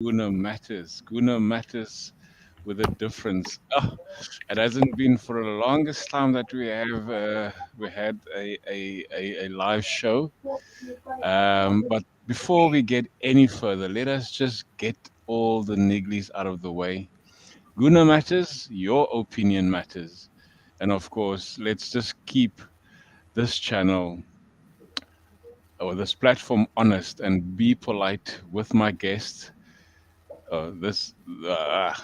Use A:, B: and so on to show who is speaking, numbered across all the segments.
A: Guna Matters. Guna Matters with a difference. Oh, it hasn't been for the longest time that we had a live show. But before we get any further, let us just get all the nigglies out of the way. Guna matters, your opinion matters. And of course, let's just keep this channel or this platform honest and be polite with my guests. This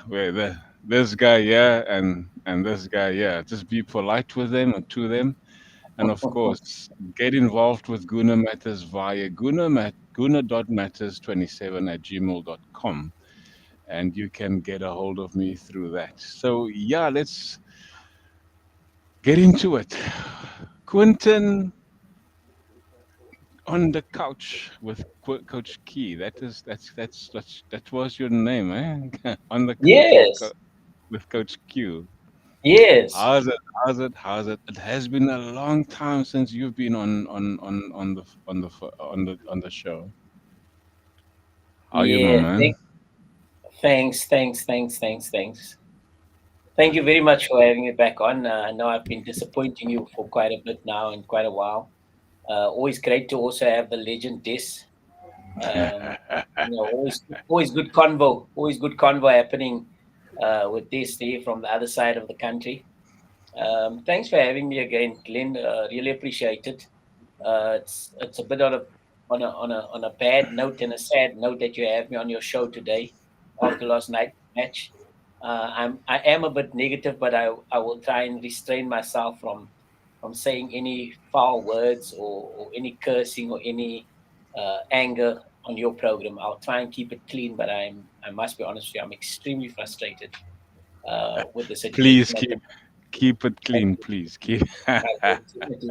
A: where this guy, yeah, and this guy, yeah. Just be polite with them or to them, and of course, get involved with Guna Matters via guna.matters27 at gmail.com, and you can get a hold of me through that. So yeah, let's get into it. Quentin on the couch with Coach Key. That was your name, eh? On the couch
B: Yes,
A: with Coach Q.
B: yes,
A: How's it? How's it? It has been a long time since you've been on the show. How are you, my
B: yeah.
A: man?
B: Thanks. Thank you very much for having me back on. I know I've been disappointing you for quite a bit now and quite a while. Always great to also have the legend Dis. Um, always good convo happening with Dis there from the other side of the country. Thanks for having me again, Glenn. Really appreciate it. It's a bit on a bad note and a sad note that you have me on your show today after last night's match. I am a bit negative, but I will try and restrain myself from saying any foul words or any cursing or any anger on your program. I'll try and keep it clean, but I must be honest with you, I'm extremely frustrated with the
A: Please
B: situation.
A: keep it clean, please. Keep.
B: Definitely.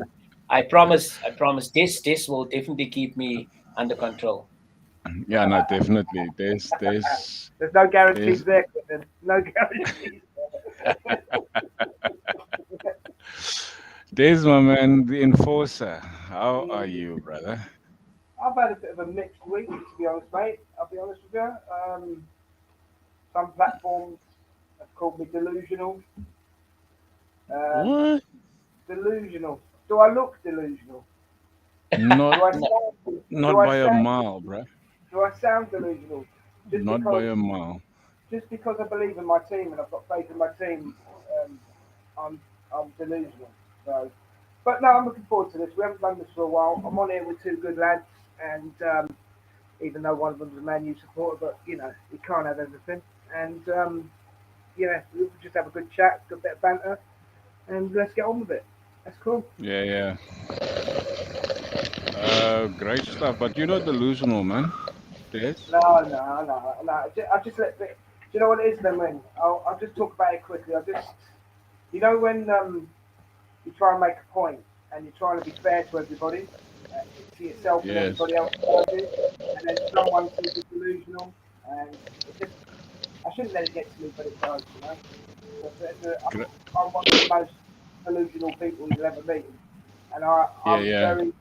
B: I promise this will definitely keep me under control.
A: Yeah, no, definitely.
C: There's no guarantees
A: There's
C: there, Quentin. No guarantees.
A: there's my man, the enforcer. How are you, brother?
C: I've had a bit of a mixed week, to be honest, mate. I'll be honest with you. Some platforms have called me delusional. Um,
A: What?
C: delusional. Do I look delusional?
A: Not
C: Do I
B: No,
C: sound? Do
A: not
C: I
A: by a
C: sound?
A: mile, bruh.
C: Do I sound delusional? Just
A: Not by
C: because,
A: a mile.
C: just because I believe in my team and I've got faith in my team, um, I'm, I'm delusional. So, but no, I'm looking forward to this. We haven't done this for a while. I'm on here with two good lads, and even though one of them's a Man U supporter, but you can't have everything. And we'll just have a good chat, good bit of banter, and let's get on with it. That's cool.
A: Yeah, yeah. Great stuff. But you're not delusional, man. Yes.
C: No, no, no, no. I just let. Do you know what it is then, Lynn? I'll just talk about it quickly. When you try and make a point and you're trying to be fair to everybody, to yourself and
A: Yes.
C: everybody else around you, and then someone says it's delusional, and it just, I shouldn't let it get to me, but it does, you know.
A: Gr-
C: I'm one of the most delusional people you'll ever meet, and
A: Yeah,
C: I'm
A: yeah.
C: very,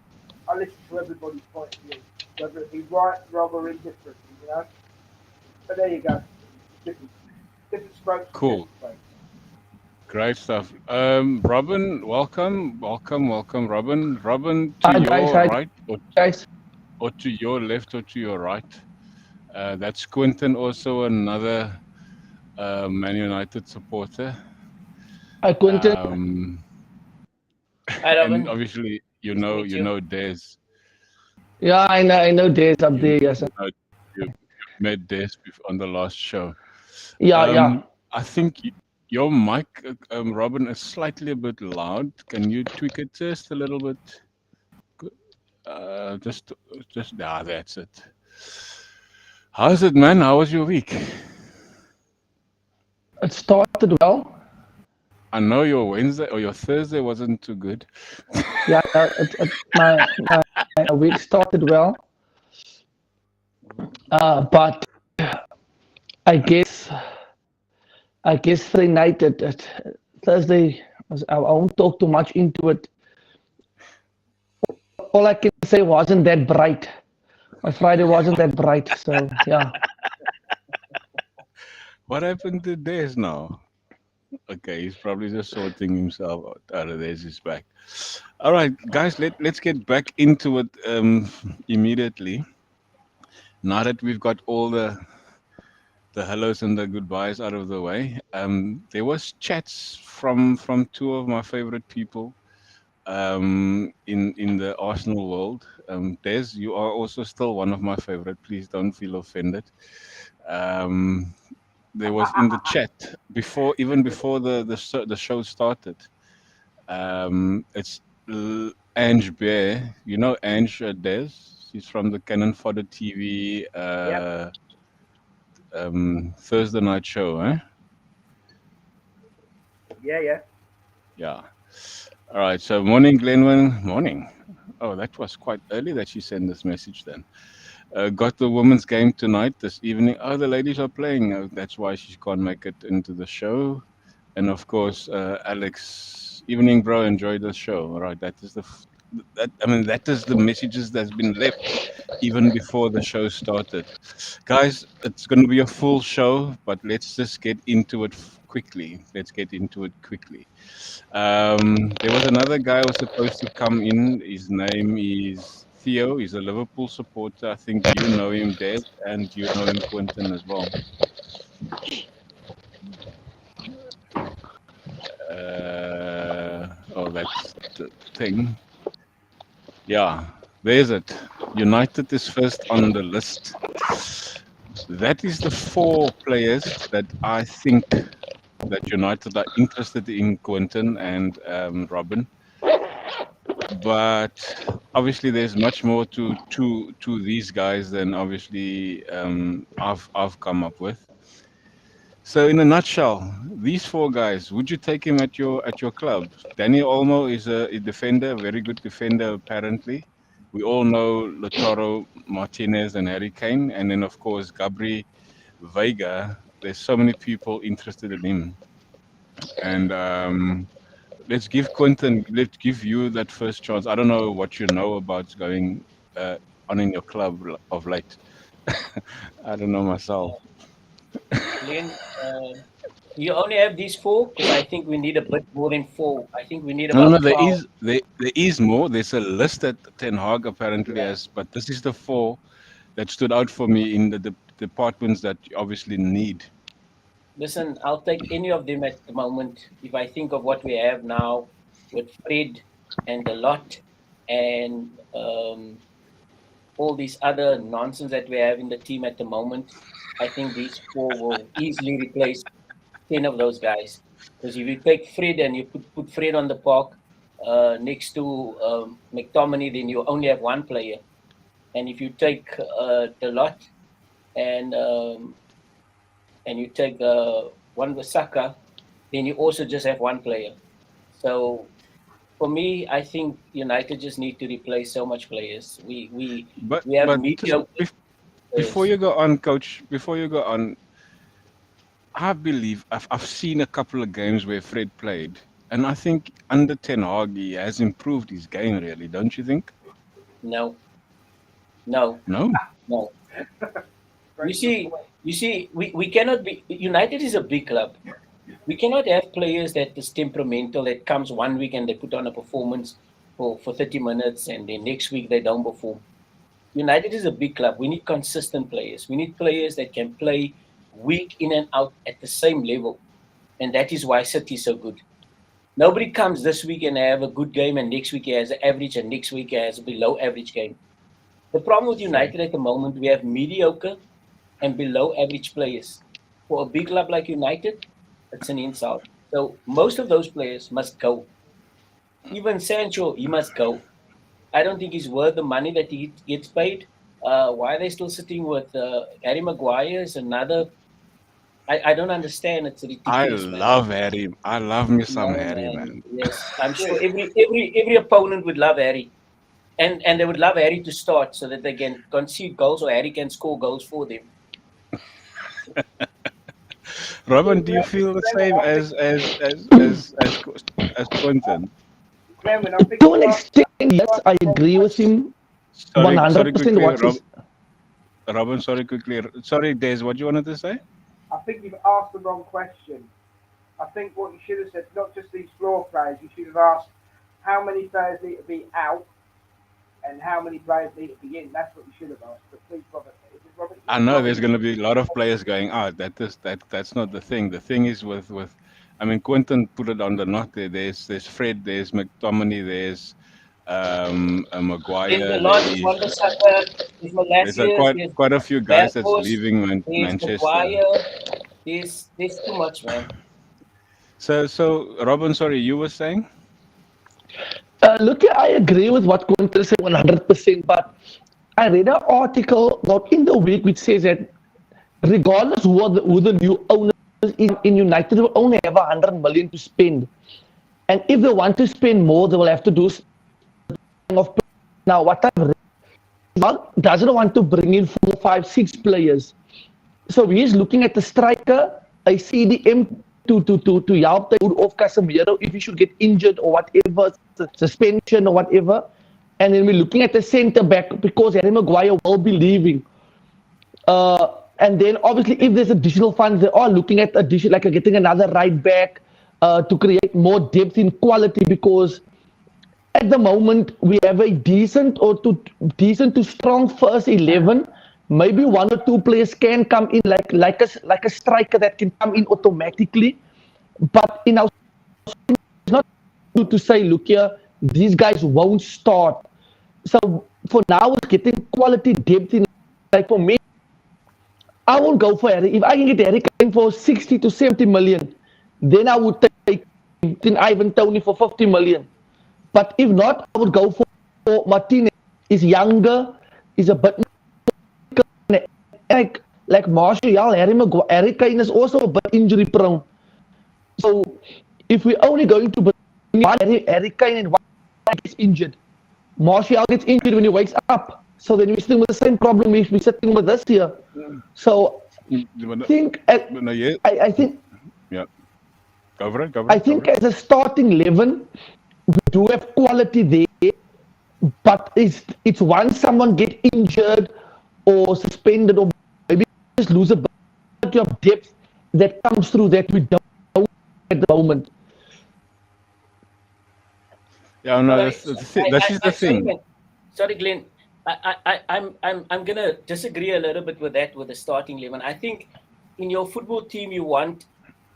C: I listen to everybody's point of view, whether it be right, wrong, or indifferent, you know. But there you go, different, different strokes for
A: Cool.
C: different folks.
A: Great stuff. Robin, welcome, Robin. Robin, to
D: Hi guys,
A: your
D: hi
A: right,
D: guys.
A: or to your left, or to your right. That's Quinton, also another Man United supporter.
D: Hi Quentin.
A: Um,
B: hi
A: and
B: Robin,
A: obviously,
B: nice to meet you.
A: Des.
D: Yeah, I know Days up
A: You,
D: there. Yes.
A: know, you've met Des on the last show.
D: Yeah.
A: I think your mic, Robin, is slightly a bit loud. Can you tweak it just a little bit? Good. Just, that's it. How's it, man? How was your week?
D: It started well.
A: I know your Wednesday or your Thursday wasn't too good.
D: Yeah, my week started well. But I guess I guess Friday night at Thursday I won't talk too much into it. All I can say wasn't that bright. My Friday wasn't that bright. So yeah.
A: What happened to Des now? Okay, he's probably just sorting himself out. Oh, there's his back. All right, guys, let's get back into it immediately. Now that we've got all the hellos and the goodbyes out of the way, there was chats from two of my favorite people in the Arsenal world. Des, you are also still one of my favorite. Please don't feel offended. Um, there was in the chat before, even before the show started. It's Ange Bear. You know Ange Des. She's from the Cannon Fodder TV
C: Yep.
A: Thursday night show, eh?
C: Yeah.
A: Yeah. All right. So morning, Glenwyn. Morning. Oh, that was quite early that she sent this message then. Got the women's game tonight, this evening. Oh, the ladies are playing. That's why she can't make it into the show. And of course, Alex, evening, bro. Enjoy the show. All right. That is the messages that's been left even before the show started. Guys, it's going to be a full show, but let's just get into it quickly. Let's get into it quickly. There was another guy who was supposed to come in. His name is Theo. He's a Liverpool supporter. I think you know him, Des, and you know him, Quentin, as well. That's the thing. Yeah, there's it. United is first on the list. That is the four players that I think that United are interested in, Quentin and Robin. But obviously, there's much more to these guys than obviously I've come up with. So, in a nutshell, these four guys, would you take him at your club? Danny Olmo is a defender, a very good defender, apparently. We all know Lautaro Martinez and Harry Kane, and then of course Gabri Veiga. There's so many people interested in him, and let's give you that first chance. I don't know what you know about going on in your club of late. I don't know myself.
B: Glenn, you only have these four because I think we need a bit more than four. I think we need
A: No,
B: about 12.
A: there is more. There's a list that Ten Hag apparently
B: Yeah.
A: has, but this is the four that stood out for me in the departments that you obviously need.
B: Listen, I'll take any of them at the moment. If I think of what we have now with Fred and the lot and all these other nonsense that we have in the team at the moment, I think these four will easily replace 10 of those guys. Because if you take Fred and you put Fred on the park next to McTominay, then you only have one player. And if you take Delot and you take Wan-Bissaka, then you also just have one player. So for me, I think United just need to replace so much players. We have mediocre players.
A: Before you go on, Coach, I believe I've seen a couple of games where Fred played, and I think under Ten Hag he has improved his game. Really, don't you think?
B: No.
A: No.
B: You see, we cannot be. United is a big club. We cannot have players that is temperamental, that comes 1 week and they put on a performance for 30 minutes and then next week they don't perform. United is a big club. We need consistent players. We need players that can play week in and out at the same level. And that is why City is so good. Nobody comes this week and have a good game and next week he has an average and next week he has a below average game. The problem with United at the moment, we have mediocre and below average players. For a big club like United, it's an insult. So most of those players must go. Even Sancho, he must go. I don't think he's worth the money that he gets paid. Why are they still sitting with Harry Maguire? Is another. I don't understand. It's ridiculous.
A: Love Harry. I love me some Harry, man.
B: Yes, I'm sure every opponent would love Harry, and they would love Harry to start so that they can concede goals or Harry can score goals for them.
A: Robin, do you feel the same as Quentin?
D: To an extent, yes, I agree with him. 100%.
A: Robin, sorry, quickly. Sorry, Des, what you wanted to say?
C: I think you've asked the wrong question. I think what you should have said, not just these floor players, you should have asked how many players need to be out and how many players need to be in. That's what you should have asked. But please, Robert, is it Robert?
A: I know there's going to be a lot of players going out. That's not the thing. The thing is with I mean, Quentin put it on the knot there. There's Fred, there's McTominay, there's Maguire.
B: There's a lot. There's Wan-Bissaka, there's Malacius,
A: quite a few guys that's
B: Weghorst,
A: leaving
B: there's
A: Manchester.
B: Maguire. There's too much, man.
A: So Robin, sorry, you were saying?
D: Look, I agree with what Quentin said 100%, but I read an article about in the week which says that regardless who the new owners in United will only have 100 million to spend. And if they want to spend more, they will have to do of now what I've read, Mark doesn't want to bring in 4, 5, 6 players. So he's looking at the striker, a CDM to help the off Casemiro if he should get injured or whatever, suspension or whatever. And then we're looking at the centre back because Harry Maguire will be leaving. And then obviously if there's additional funds, they are looking at additional, like getting another right back to create more depth in quality, because at the moment we have a decent to strong first 11. Maybe 1 or 2 players can come in like a striker that can come in automatically. But in our, it's not to say, look here, these guys won't start. So for now, it's getting quality depth in. Like for me, I won't go for Harry. If I can get Harry Kane for 60 to 70 million, then I would take Ivan Toney for 50 million. But if not, I would go for Martinez. He's younger, he's a bit like Martial. Harry Kane is also a bit injury prone. So if we're only going to bring Harry Kane and one gets injured, Martial gets injured when he wakes up. So then we're sitting with the same problem we're sitting with this year. So I think
A: yeah. Go for it.
D: I think as a starting 11, we do have quality there, but it's once someone get injured or suspended or maybe just lose a bit of depth that comes through that we don't at the moment.
A: Yeah, no, that's the thing.
B: Sorry, Glenn. I'm gonna disagree a little bit with that with the starting 11. I think in your football team you want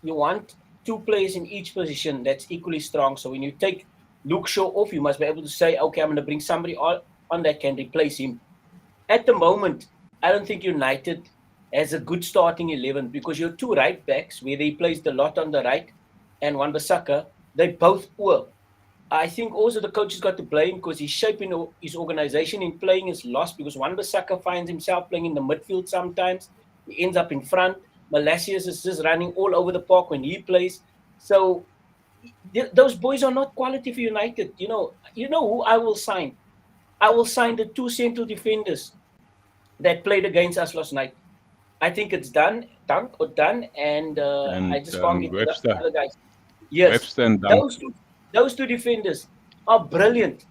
B: 2 players in each position that's equally strong. So when you take Luke Shaw off, you must be able to say, okay, I'm going to bring somebody on that can replace him. At the moment, I don't think United has a good starting 11 because your 2 right backs, where he plays the lot on the right, and Wan-Bissaka, they both poor. I think also the coach has got to blame because he's shaping his organization in playing his loss, because Wan-Bissaka finds himself playing in the midfield sometimes. He ends up in front. Malacius is just running all over the park when he plays. So those boys are not quality for United. You know who I will sign? I will sign the 2 central defenders that played against us last night. I think it's done, and I just can't get
A: Webster.
B: the other guys. Yes,
A: Webster and Dunk.
B: Those two defenders are brilliant.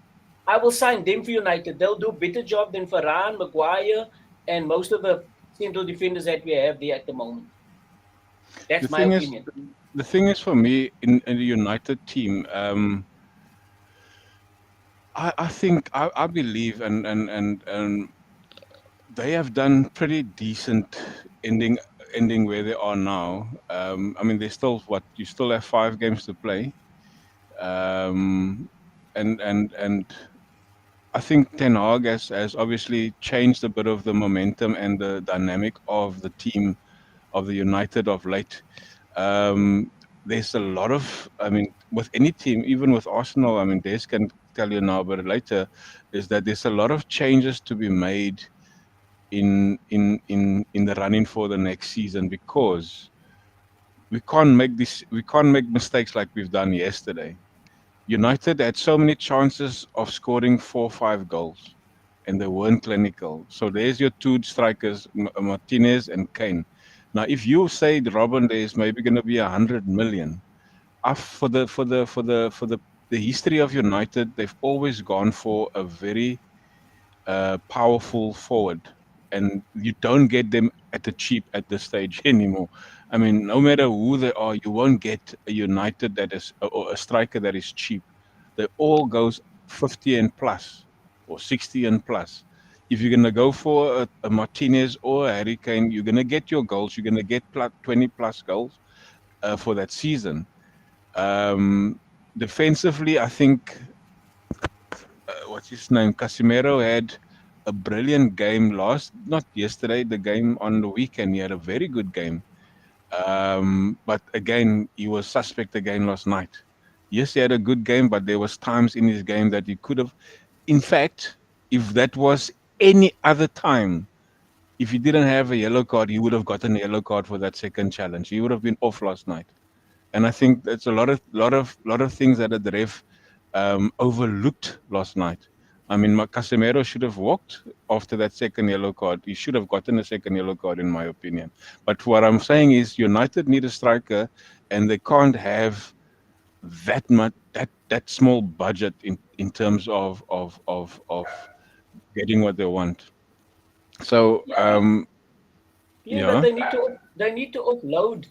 B: I will sign them for United. They'll do a better job than Varane, Maguire, and most of the central defenders that we have there at the moment. That's my opinion.
A: The thing is, for me, in the United team, I believe, and they have done pretty decent ending where they are now. I mean, they still you still have 5 games to play, and I think Ten Hag has obviously changed a bit of the momentum and the dynamic of the team of the United of late. There's a lot of, I mean, with any team, even with Arsenal, I mean, Des can tell you now, but later, is that there's a lot of changes to be made in the running for the next season, because we can't make mistakes like we've done yesterday. United had so many chances of scoring 4 or 5 goals, and they weren't clinical. So there's your 2 strikers, Martinez and Kane. Now, if you say, Robin, there's maybe going to be 100 million, for the history of United, they've always gone for a very powerful forward, and you don't get them at the cheap at this stage anymore. I mean, no matter who they are, you won't get a United that is or a striker that is cheap. They all goes 50 and plus or 60 and plus. If you're gonna go for a Martinez or a Harry Kane, you're gonna get your goals. You're gonna get 20 plus goals for that season. Um, Defensively, I think what's his name? Casemiro had a brilliant game not yesterday, the game on the weekend. He had a very good game. But again, he was suspect again last night. Yes, he had a good game, but there was times in his game that he could have. In fact, if that was any other time, if he didn't have a yellow card, he would have gotten a yellow card for that second challenge. He would have been off last night. And I think that's a lot of things that the ref overlooked last night. I mean, Casemiro should have walked after that second yellow card. He should have gotten a second yellow card, in my opinion. But what I'm saying is, United need a striker, and they can't have that much that small budget in terms of getting what they want. So
B: Yeah, but
A: yeah.
B: they need to offload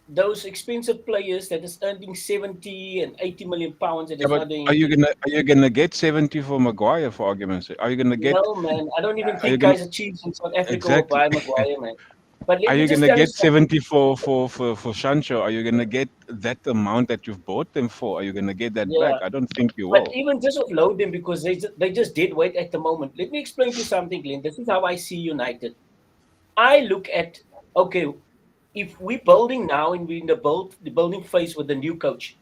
B: those expensive players that is earning 70 and 80 million pounds and
A: Yeah,
B: is
A: but
B: not doing
A: are you
B: anything.
A: gonna get 70 for Maguire, for argument's sake? Are you gonna get
B: No, man. I don't even
A: are you
B: think
A: gonna
B: guys Chiefs in South Africa will
A: exactly
B: buy Maguire, man. But let
A: are
B: me
A: you
B: just
A: gonna
B: tell you
A: get
B: something.
A: 70 for Sancho? Are you gonna get that amount that you've bought them for? Are you gonna get that back?
B: Yeah.
A: I don't think you
B: But
A: will.
B: even just offload them because they just dead weight at the moment. Let me explain to you something, Glenn. This is how I see United. I look at, okay, if we're building now and we're in the building phase with the new coach,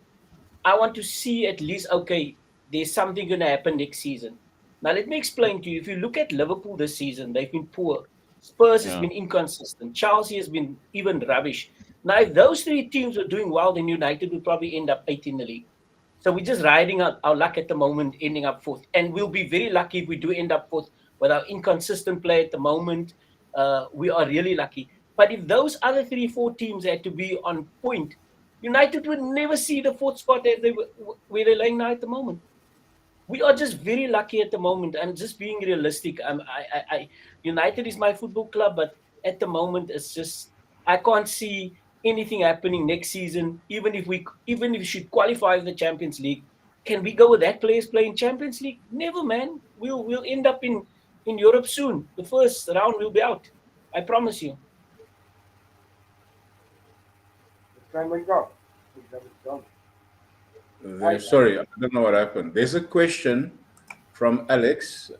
B: I want to see at least, okay, there's something going to happen next season. Now, let me explain to you. If you look at Liverpool this season, they've been poor. Spurs has
A: Yeah.
B: been inconsistent. Chelsea has been even rubbish. Now, if those three teams were doing well, then United would probably end up 8th in the league. So we're just riding our luck at the moment, ending up fourth. And we'll be very lucky if we do end up fourth with our inconsistent play at the moment. We are really lucky. But if those other 3, 4 teams had to be on point, United would never see the fourth spot as where they're laying now at the moment. We are just very lucky at the moment, and just being realistic. United is my football club, but at the moment, it's just I can't see anything happening next season. Even if we should qualify for the Champions League, can we go with that players playing Champions League? Never, man. We'll end up in Europe soon. The first round will be out. I promise you.
C: Same we go. It's gone.
E: Sorry, I don't know what happened. There's a question from Alex.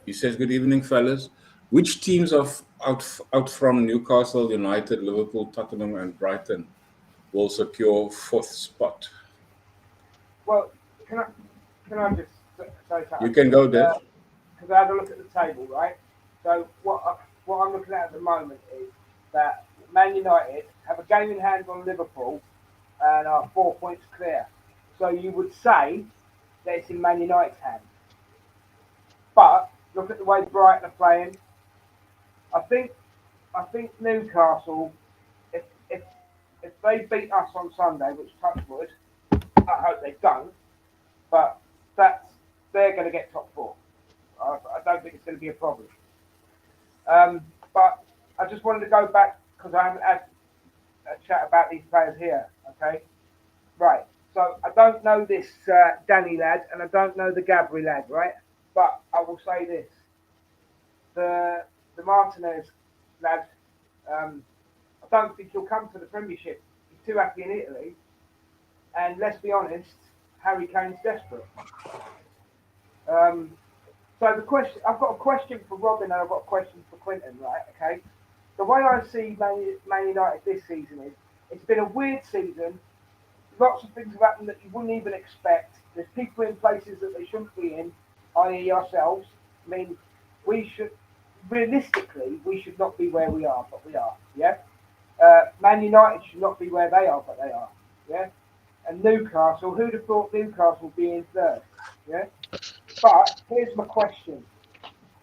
E: He says, "Good evening, fellas. Which teams out from Newcastle United, Liverpool, Tottenham, and Brighton will secure fourth spot?"
C: Well, can I just say something?
E: You can go there.
C: Because I had a look at the table, right? So what I'm looking at the moment is that Man United have a game in hand on Liverpool and are 4 points clear. So you would say that it's in Man United's hand. But look at the way Brighton are playing. I think Newcastle, if they beat us on Sunday, which touch wood, I hope they don't, but they're going to get top four. I don't think it's going to be a problem. But I just wanted to go back because I haven't had a chat about these players here. Okay, right. So I don't know this Danny lad, and I don't know the Gabri lad, right? But I will say this: the Martinez lad, I don't think he'll come to the Premiership. He's too happy in Italy, and let's be honest, Harry Kane's desperate. So the question, I've got a question for Robin, and I've got a question for Quinton, right? Okay. The way I see Man United this season is, it's been a weird season. Lots of things have happened that you wouldn't even expect. There's people in places that they shouldn't be in, i.e. ourselves. I mean, realistically, we should not be where we are, but we are, yeah? Man United should not be where they are, but they are, yeah? And Newcastle, who'd have thought Newcastle would be in third, yeah? But here's my question.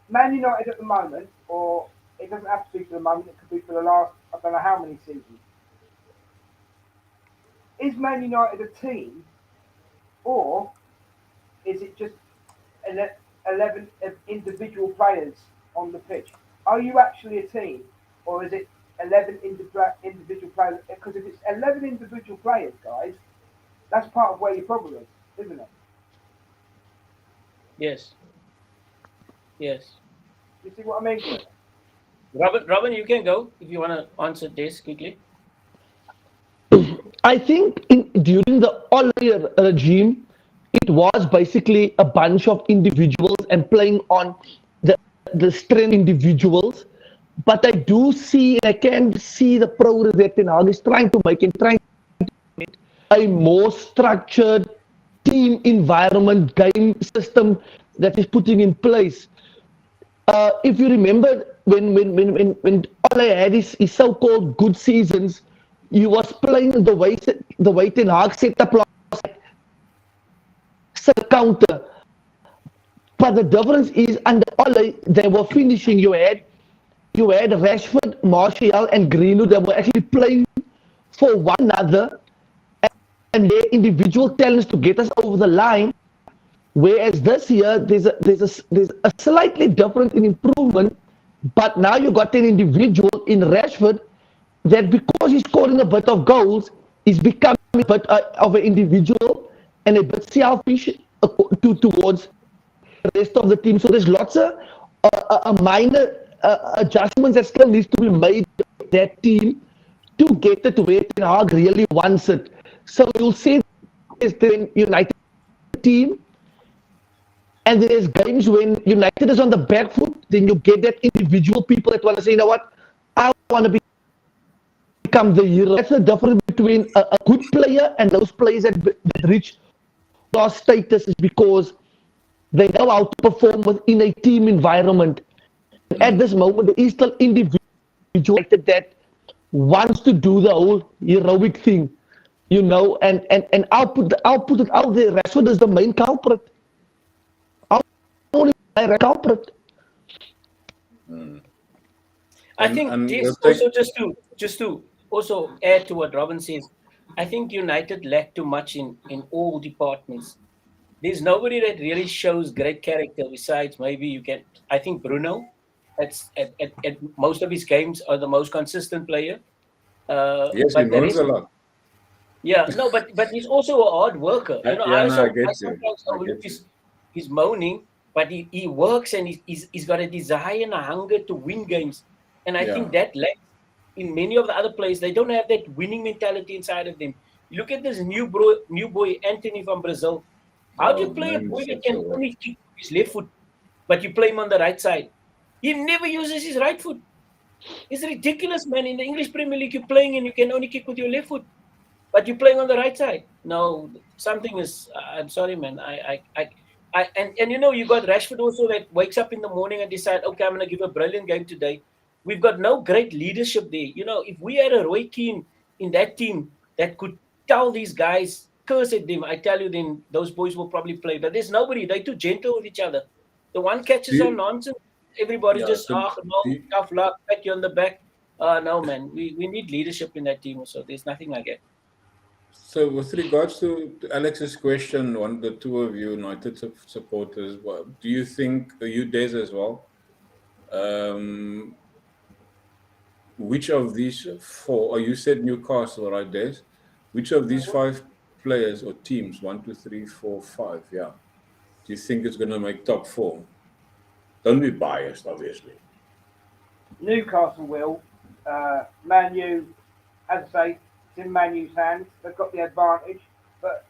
C: Man United at the moment, or it doesn't have to be for the moment, it could be for the last, I don't know how many seasons. Is Man United a team, or is it just 11 individual players on the pitch? Are you actually a team, or is it 11 individual players? Because if it's 11 individual players, guys, that's part of where your problem is, isn't it?
B: Yes. Yes.
C: You see what I mean?
B: Robin, you can go if you want to answer this quickly.
D: I think during the Ole regime, it was basically a bunch of individuals and playing on the strength individuals. But I do see, I can see the progress that Ten Hag is trying to make a more structured team environment, game system that is putting in place. If you remember when Ole had his so-called good seasons, he was playing the way Ten Hag set up counter. But the difference is under Ole, they were finishing. You had Rashford, Martial, and Greenwood that were actually playing for one another and their individual talents to get us over the line. Whereas this year, there's a slightly different improvement, but now you got an individual in Rashford that because he's scoring a bit of goals, is becoming a bit of an individual and a bit selfish towards the rest of the team. So there's lots of minor adjustments that still needs to be made with that team to get it to where Ten Hag really wants it. So you'll see there's the United team, and there's games when United is on the back foot, then you get that individual people that want to say, you know what, I want to become the hero. That's the difference between a good player and those players that reach star status, is because they know how to perform within a team environment. At this moment, there is still individual that wants to do the whole heroic thing, you know, and I'll put it out there. Rashford is the main culprit. Culprit.
B: I think this also just to also add to what Robin says. I think United lack too much in all departments. There's nobody that really shows great character besides maybe I think Bruno. At most of his games are the most consistent player.
E: Yes, he moans a lot.
B: Yeah, no, but he's also a hard worker. You know, I sometimes overlook his moaning, but he works and he's got a desire and a hunger to win games. And I think that lacks in many of the other players. They don't have that winning mentality inside of them. You look at this new boy Anthony from Brazil. How do you play a boy that can only kick with his left foot, but you play him on the right side? He never uses his right foot. It's ridiculous, man. In the English Premier League, you're playing and you can only kick with your left foot, but you're playing on the right side. No, something is. I'm sorry, man. And you know, you got Rashford also that wakes up in the morning and decide, okay, I'm going to give a brilliant game today. We've got no great leadership there. You know, if we had a Roy Keane in that team that could tell these guys, curse at them, I tell you, then those boys will probably play. But there's nobody. They're too gentle with each other. The one catches on nonsense. Everybody tough luck, pat you on the back. No, man. We need leadership in that team also. There's nothing like that.
E: So with regards to Alex's question, the two of you United supporters, do you think, you Des as well, which of these four, or you said Newcastle, right, Des? Which of these five players or teams, 1, 2, 3, 4, 5, do you think it's going to make top four? Don't be biased, obviously.
C: Newcastle will. Man U, as I say, it's in Man U's hands. They've got the advantage, but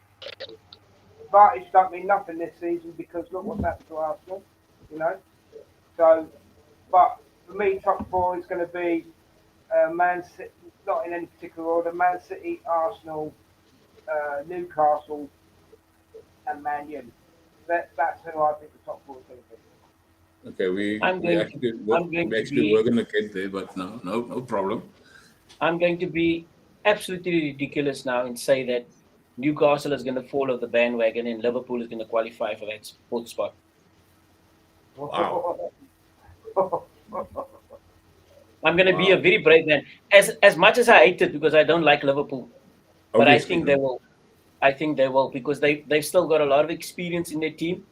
C: advantage don't mean nothing this season because look what's happened to Arsenal, you know. So, but for me, top four is going to be Man City, not in any particular order. Man City, Arsenal, Newcastle, and Man U. That's who I think the top four is going to be.
E: Okay, we're going to get there, but no problem.
B: I'm going to be absolutely ridiculous now and say that Newcastle is going to fall off the bandwagon and Liverpool is going to qualify for that fourth spot.
E: Wow.
B: I'm going to be a very brave man. As much as I hate it because I don't like Liverpool, but I think they will. I think they will because they've still got a lot of experience in their team.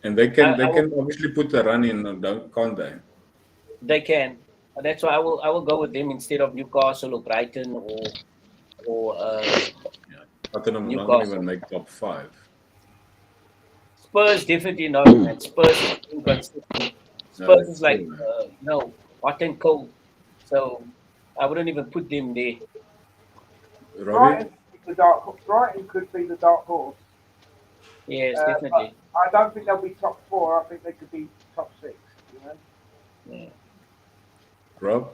E: And they can obviously put a run in, can't they?
B: They can. That's why I will go with them instead of Newcastle or Brighton or
E: Tottenham not
B: Newcastle.
E: even make top 5.
B: Spurs definitely not, man. Spurs is inconsistent.
E: No,
B: Spurs
E: that's
B: is like
E: true, man.
B: no hot and cold. So I wouldn't even put them there.
E: Robbie?
C: Brighton could be the dark horse.
B: Yes,
C: But
B: definitely.
C: I don't think they'll be top 4. I think they could be top 6. You know?
B: Yeah.
E: Rob?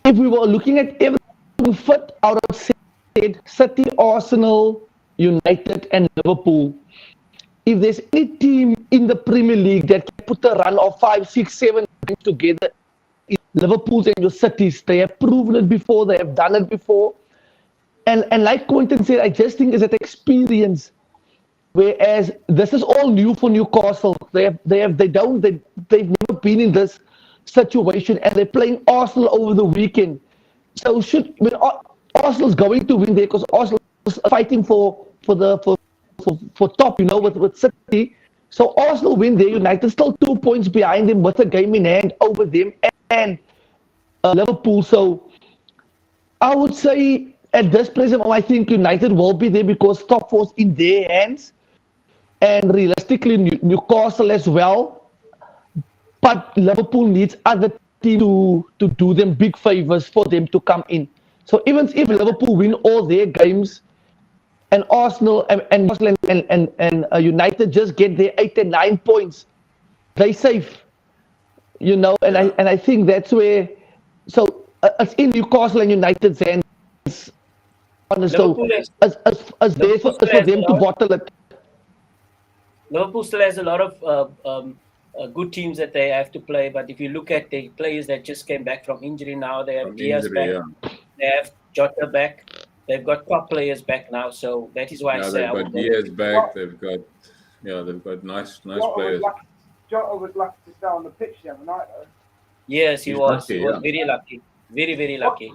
D: If we were looking at everything fit, I would have said City, Arsenal, United, and Liverpool. If there's any team in the Premier League that can put a run of 5, 6, 7 games together, it's Liverpool's and your cities. They have proven it before. They have done it before. And like Quentin said, I just think it's an experience. Whereas this is all new for Newcastle. They've never been in this situation, and they're playing Arsenal over the weekend. So Arsenal's going to win there because Arsenal is fighting for top, with City. So Arsenal win there. United still 2 points behind them with a game in hand over them and Liverpool. So I would say at this present moment, I think United will be there because top 4's in their hands. And realistically, Newcastle as well. But Liverpool needs other teams to do them big favors for them to come in. So even if Liverpool win all their games, and Arsenal and United just get their 8 and 9 points, they safe. And I think that's where. So it's in Newcastle and United's hands. So as there for them to bottle it.
B: Liverpool still has a lot of good teams that they have to play, but if you look at the players that just came back from injury now, they have Diaz back, they have Jota back, they've got top players back now, so that is why I say
E: they've got Diaz back. They've got nice players.
C: Jota was lucky to stay on the pitch the other night, though.
B: Yes, he was.
E: Lucky,
B: he was very lucky, very very lucky.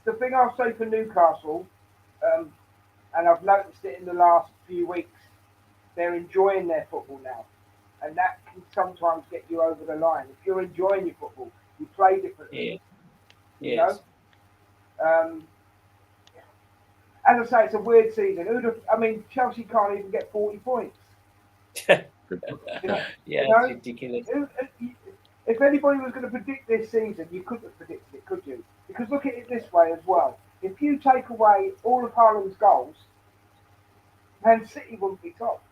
C: The thing I'll say for Newcastle, and I've noticed it in the last few weeks, they're enjoying their football now, and that can sometimes get you over the line. If you're enjoying your football, you play differently.
B: Yeah. Yes.
C: As I say, it's a weird season. Chelsea can't even get 40 points.
B: Yeah, it's ridiculous.
C: If anybody was going to predict this season, you couldn't have predicted it, could you? Because look at it this way as well. If you take away all of Haaland's goals, Man City wouldn't be top.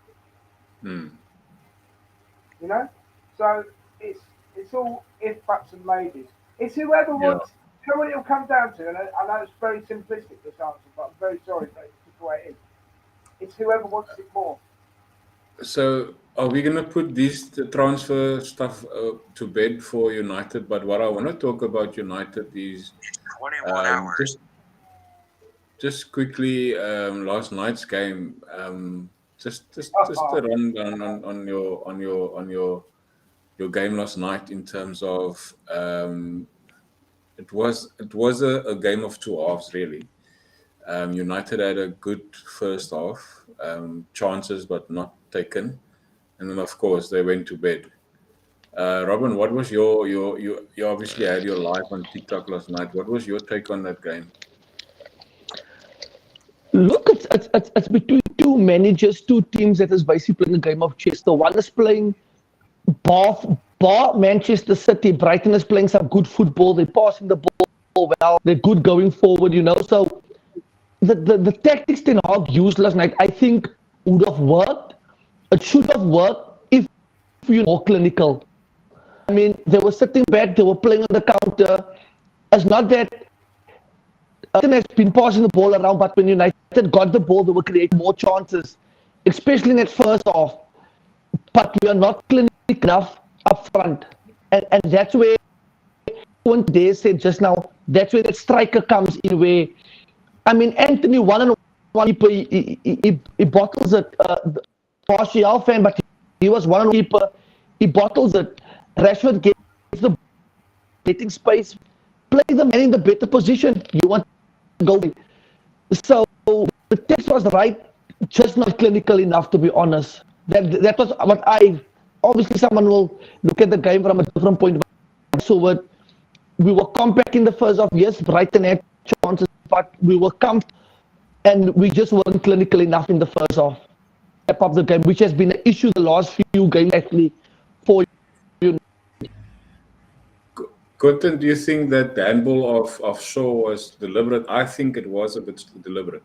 C: So it's all if, buts, and maybes. It's whoever wants. You know what it'll come down to, and I know it's very simplistic, this answer, but I'm very sorry, but it's the way it is. It's whoever wants it more.
E: So are we going to put the transfer stuff to bed for United? But what I want to talk about United is
F: 21 hours.
E: Just quickly, last night's game. Just a rundown on your game last night in terms of it was a game of two halves really. United had a good first half, chances but not taken, and then of course they went to bed. Robin, what was you obviously had your live on TikTok last night. What was your take on that game?
D: Look, it's between two managers, two teams that is basically playing a game of chess. The one is playing bar Manchester City. Brighton is playing some good football. They're passing the ball well. They're good going forward, So the tactics Ten Hag used last night, I think, would have worked. It should have worked if you're more clinical. I mean, they were sitting back. They were playing on the counter. It's not that has been passing the ball around, but when United got the ball, they were creating more chances, especially in that first half. But we are not clinical enough up front. And that's where, what they said just now, that's where that striker comes in where, Anthony, one-on-one keeper, he bottles it. Martial fan, but he was one-on-one keeper. He bottles it. Rashford gets the getting space. Play the man in the better position. You want to go. So the text was right, just not clinical enough, to be honest. That was what I obviously someone will look at the game from a different point of view. So we were compact in the first half. Yes, Brighton had chances, but we were comfortable and we just weren't clinical enough in the first half. Step up the game, which has been an issue the last few games actually for you.
E: Quentin, do you think that the handball of Shaw was deliberate? I think it was a bit deliberate.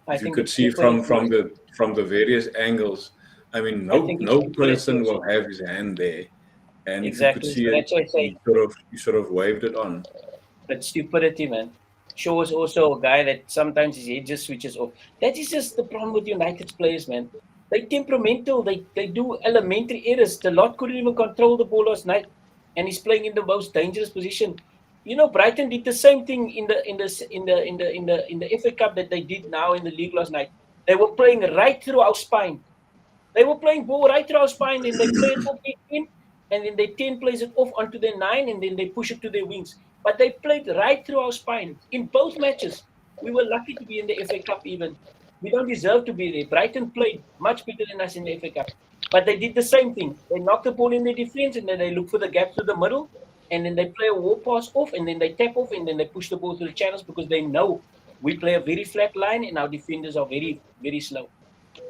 B: I
E: If you
B: think
E: could
B: it's
E: see
B: super
E: from the various angles, I mean,
B: I think it's
E: no
B: stupidity
E: person
B: also.
E: will have his hand there, and
B: Exactly.
E: if you
B: So
E: could
B: that's why I say
E: see you sort of waved it on.
B: that's stupidity, man. Shaw is also a guy that sometimes his head just switches off. That is just the problem with United's players, man. They temperamental. They do elementary errors. The lot couldn't even control the ball last night, and he's playing in the most dangerous position. You know, Brighton did the same thing in the FA Cup that they did now in the league last night. They were playing right through our spine. They were playing ball right through our spine, and they play it off their 10, and then their 10 plays it off onto their 9, and then they push it to their wings. But they played right through our spine in both matches. We were lucky to be in the FA Cup even. We don't deserve to be there. Brighton played much better than us in the FA Cup. But they did the same thing. They knocked the ball in their defense, and then they look for the gap through the middle, and then they play a wall pass off, and then they tap off, and then they push the ball through the channels because they know we play a very flat line, and our defenders are very, very slow.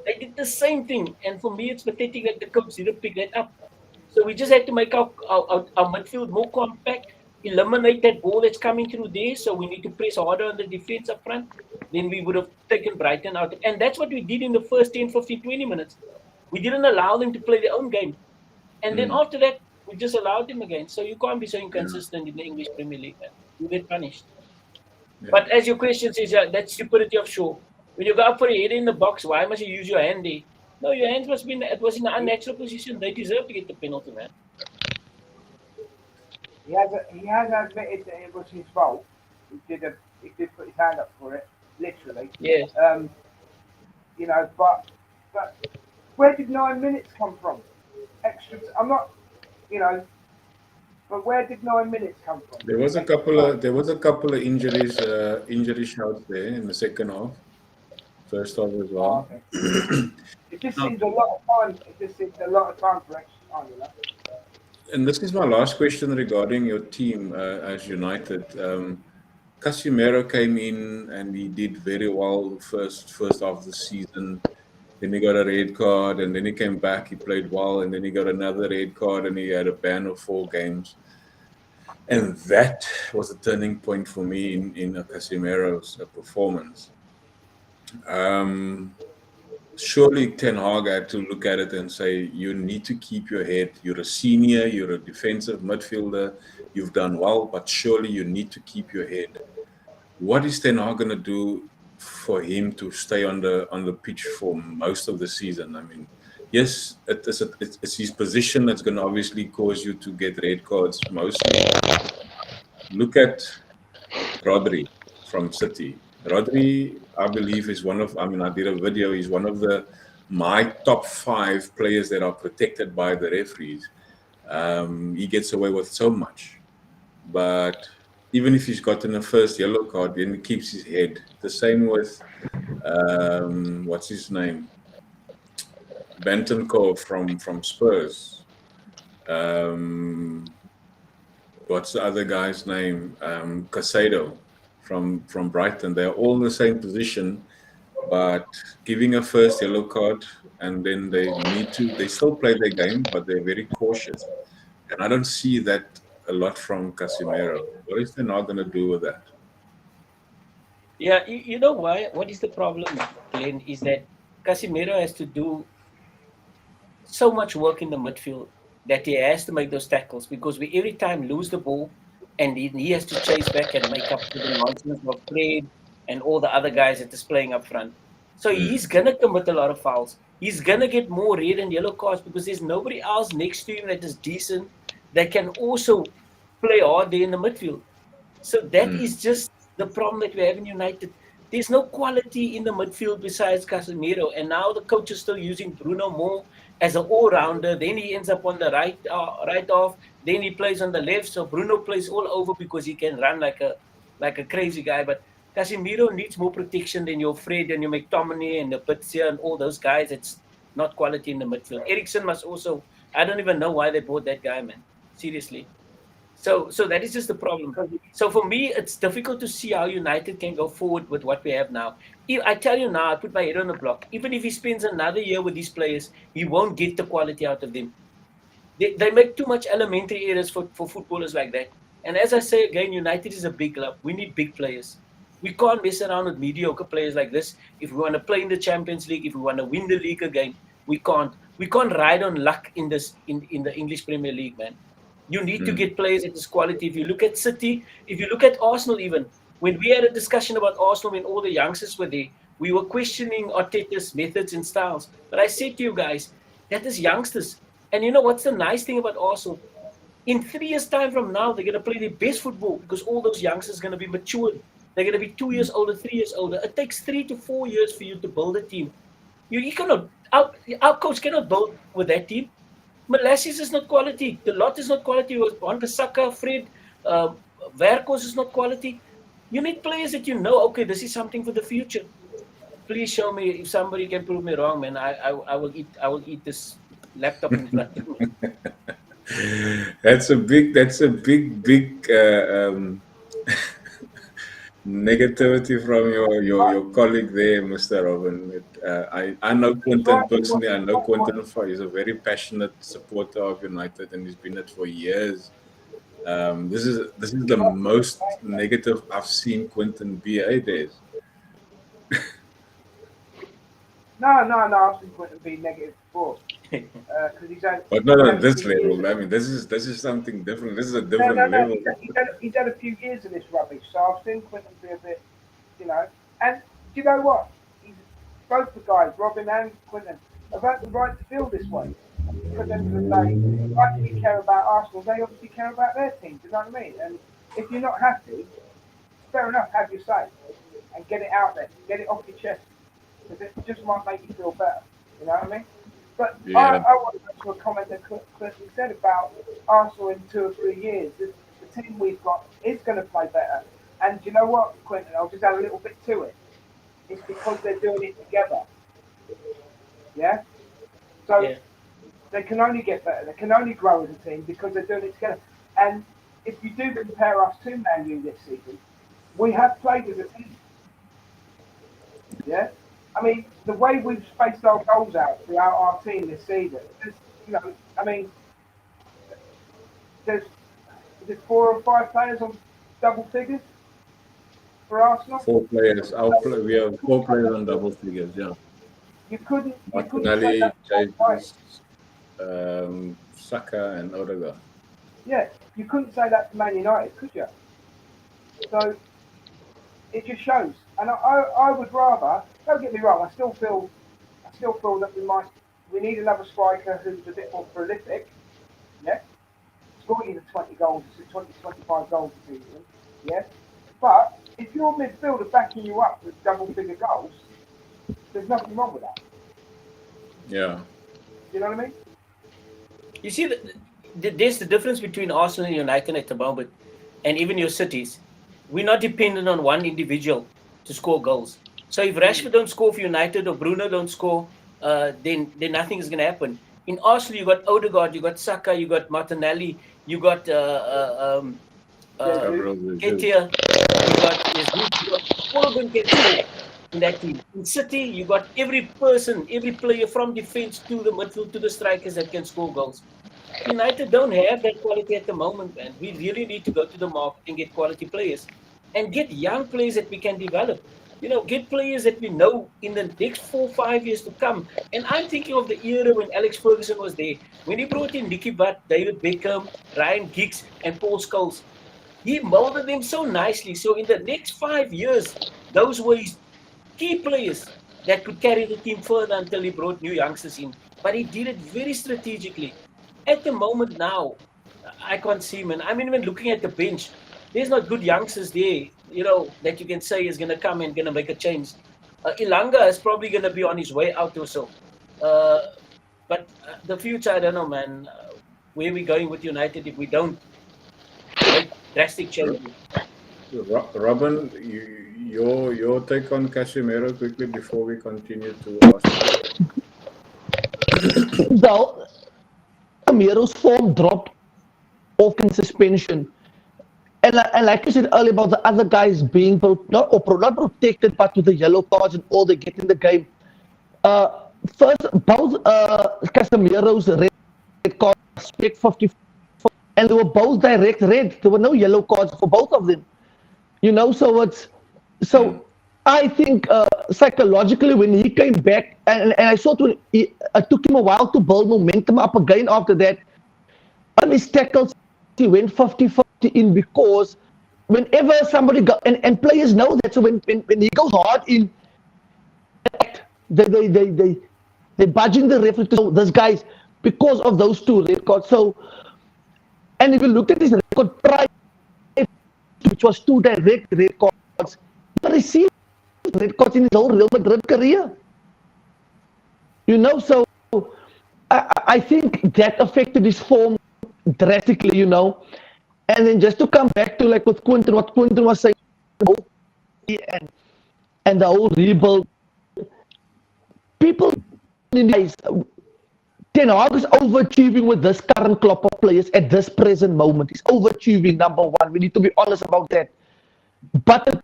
B: They did the same thing, and for me, it's pathetic that the coach didn't pick that up. So we just had to make our midfield more compact, eliminate that ball that's coming through there. So we need to press harder on the defense up front. Then we would have taken Brighton out. And that's what we did in the first 10, 15, 20 minutes. We didn't allow them to play their own game. And then after that, we just allowed them again. So you can't be so inconsistent in the English Premier League. Man. You get punished.
E: Yeah.
B: But as your question says, that's stupidity of Shaw. When you go up for a header in the box, why must you use your hand there? No, your hands must be it was in an unnatural position. They deserve to get the penalty, man.
C: He has admitted that it was his fault. He did put his hand up for it, literally.
B: Yes.
C: You know, but where did 9 minutes come from? Extra. I'm not, you know. But where did 9 minutes come from?
E: There was a couple of injuries, injury shouts there in the second half. First half as well.
C: Oh, okay. It just seems a lot of time. It just seems a lot of time for extra time, you know.
E: And this is my last question regarding your team as United. Casemiro came in and he did very well first half of the season. Then he got a red card, and then he came back. He played well, and then he got another red card, and he had a ban of 4 games. And that was a turning point for me in Casemiro's performance. Surely Ten Hag had to look at it and say, you need to keep your head. You're a senior, you're a defensive midfielder, you've done well, but surely you need to keep your head. What is Ten Hag going to do for him to stay on the pitch for most of the season? I mean, yes, it's his position that's going to obviously cause you to get red cards mostly. Look at Rodri from City. Rodri, I believe, is I did a video, he's one of my top 5 players that are protected by the referees. He gets away with so much. But even if he's gotten a first yellow card, then he keeps his head. The same with, what's his name? Bentancur from Spurs. What's the other guy's name? Casado from Brighton. They're all in the same position, but giving a first yellow card, and then they still play their game, but they're very cautious. And I don't see that a lot from Casemiro. What is they not going to do with that?
B: Yeah, you know why? What is the problem, Glenn, is that Casemiro has to do so much work in the midfield that he has to make those tackles, because we every time lose the ball, and he has to chase back and make up for the nonsense of Fred and all the other guys that is playing up front. So he's going to commit a lot of fouls. He's going to get more red and yellow cards because there's nobody else next to him that is decent that can also play hard there in the midfield. So that is just the problem that we have in United. There's no quality in the midfield besides Casemiro. And now the coach is still using Bruno more as an all-rounder. Then he ends up on the right off. Then he plays on the left. So Bruno plays all over because he can run like a crazy guy. But Casemiro needs more protection than your Fred and your McTominay and the Pitsia and all those guys. not quality in the midfield. Eriksen must also. I don't even know why they bought that guy, man. Seriously. So that is just the problem. So for me, it's difficult to see how United can go forward with what we have now. I tell you now, I put my head on the block. Even if he spends another year with these players, he won't get the quality out of them. They make too much elementary errors for footballers like that. And as I say again, United is a big club. We need big players. We can't mess around with mediocre players like this. If we want to play in the Champions League, if we want to win the league again, we can't. We can't ride on luck in the English Premier League, man. You need to get players at this quality. If you look at City, if you look at Arsenal even, when we had a discussion about Arsenal when all the youngsters were there, we were questioning Arteta's methods and styles. But I said to you guys, that is youngsters. And you know what's the nice thing about Arsenal? In 3 years' time from now, they're going to play their best football because all those youngsters are going to be matured. They're going to be 2 years older, 3 years older. It takes 3 to 4 years for you to build a team. You cannot, our coach cannot build with that team. Molasses is not quality. The lot is not quality. Wan-Bissaka, Fred, Verkos is not quality. You need players that you know, okay, this is something for the future. Please show me if somebody can prove me wrong, man. I will eat this laptop in front of me.
E: That's a big negativity from your colleague there, Mr. Robin. I know Quinton personally. I know Quinton he's a very passionate supporter of United, and he's been it for years. This is the most negative I've seen Quinton be. Days.
C: No, I've seen Quinton be negative before.
E: But not on this level. I mean, this is something different. This is a different level.
C: He's had a few years of this rubbish, so I've seen Quinton be a bit, And do you know what? Both the guys, Robin and Quinton, have had the right to feel this way. Because at the end of the day, like we care about Arsenal, they obviously care about their team. Do you know what I mean? And if you're not happy, fair enough, have your say and get it out there, get it off your chest, because it just might make you feel better. You know what I mean? But yeah. I want to comment that Clinton said about Arsenal in 2 or 3 years. The team we've got is going to play better. And you know what, Quinton? I'll just add a little bit to it. It's because they're doing it together. Yeah? So they can only get better. They can only grow as a team because they're doing it together. And if you do compare us to Man U this season, we have played as a team. Yeah? I mean, the way we've spaced our goals out throughout our team this season, there's 4 or 5 players on double figures for Arsenal.
E: 4 players. We have 4 players on double figures. Yeah.
C: You couldn't
E: Martinelli, James, Saka, and Odegaard.
C: Yeah, you couldn't say that to Man United, could you? So it just shows. And I would rather. Don't get me wrong. I still feel that we need another striker who's a bit more prolific. Yeah, scoring the 20 goals, 25 goals a season. Yeah, but if your midfielder backing you up with double-figure goals, there's nothing wrong with that.
E: Yeah.
C: You know what I mean?
B: You see, there's the difference between Arsenal and United at the moment, and even your cities. We're not dependent on one individual to score goals. So if Rashford don't score for United or Bruno don't score, then nothing is going to happen. In Arsenal, you got Odegaard, you got Saka, you got Martinelli, you got Ketia, you got all of them get score in that team. In City, you got every player from defense to the midfield to the strikers that can score goals. United don't have that quality at the moment, man. We really need to go to the market and get quality players and get young players that we can develop. Get players that we know in the next 4 or 5 years to come. And I'm thinking of the era when Alex Ferguson was there. When he brought in Nicky Butt, David Beckham, Ryan Giggs, and Paul Scholes. He molded them so nicely. So in the next 5 years, those were his key players that could carry the team further until he brought new youngsters in. But he did it very strategically. At the moment now, I can't see, man. I mean, when looking at the bench, there's not good youngsters there, that you can say is going to come and going to make a change. Ilanga is probably going to be on his way out or so. But the future, I don't know, man. Where are we going with United if we don't make drastic changes?
E: Robin, your take on Casemiro quickly before we continue to ask.
D: though Camiro's form dropped off in suspension. And like I said earlier about the other guys being not protected, but with the yellow cards and all they get in the game. First, both Casemiro's red cards, 54, and they were both direct red. There were no yellow cards for both of them. So I think psychologically when he came back, and I saw it took him a while to build momentum up again after that. On his tackles, he went 50-50 in because whenever somebody got, and players know that, so when he goes hard in, they're budging the referee to this guy's because of those two red cards. So, and if you look at his record prior, which was two direct red cards, he received red cards in his whole Real Madrid career. So I think that affected his form drastically, And then just to come back to like with Quinton, what Quinton was saying, and the whole rebuild, people in the eyes, Ten Hag is overachieving with this current crop of players at this present moment. He's overachieving, number one. We need to be honest about that. But it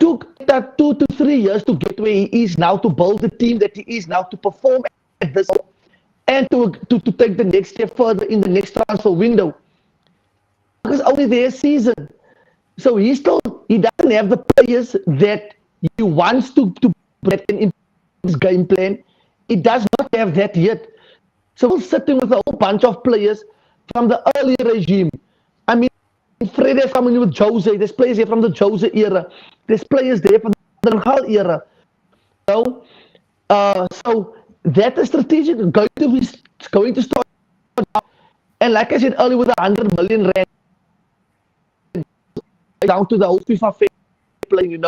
D: took that 2 to 3 years to get where he is now, to build the team that he is now, to perform at this, and to take the next step further in the next transfer window. Because only their season. So he doesn't have the players that he wants to bring in his game plan. He does not have that yet. So we're sitting with a whole bunch of players from the early regime. I mean, Fred is coming with Jose. There's players here from the Jose era. There's players there from the Van Gaal era. So that is strategic. It's going to start. And like I said earlier, with 100 million rand down to the whole FIFA fair play,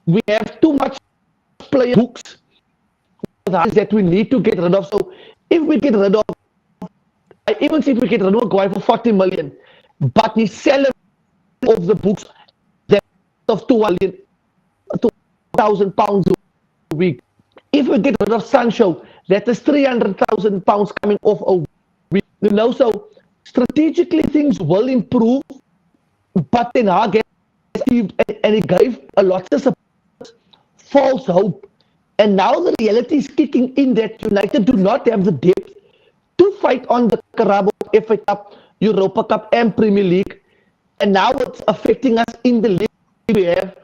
D: we have too much player books that we need to get rid of. So if we get rid of, I even see if we get rid of a guy for 40 million, but his salary of the books that of 2,000 pounds a week. If we get rid of Sancho, that is 300,000 pounds coming off a week. So strategically things will improve, but Ten Hag has achieved, and he gave a lot of false hope. And now the reality is kicking in that United do not have the depth to fight on the Carabao, FA Cup, Europa Cup, and Premier League. And now it's affecting us in the league. We have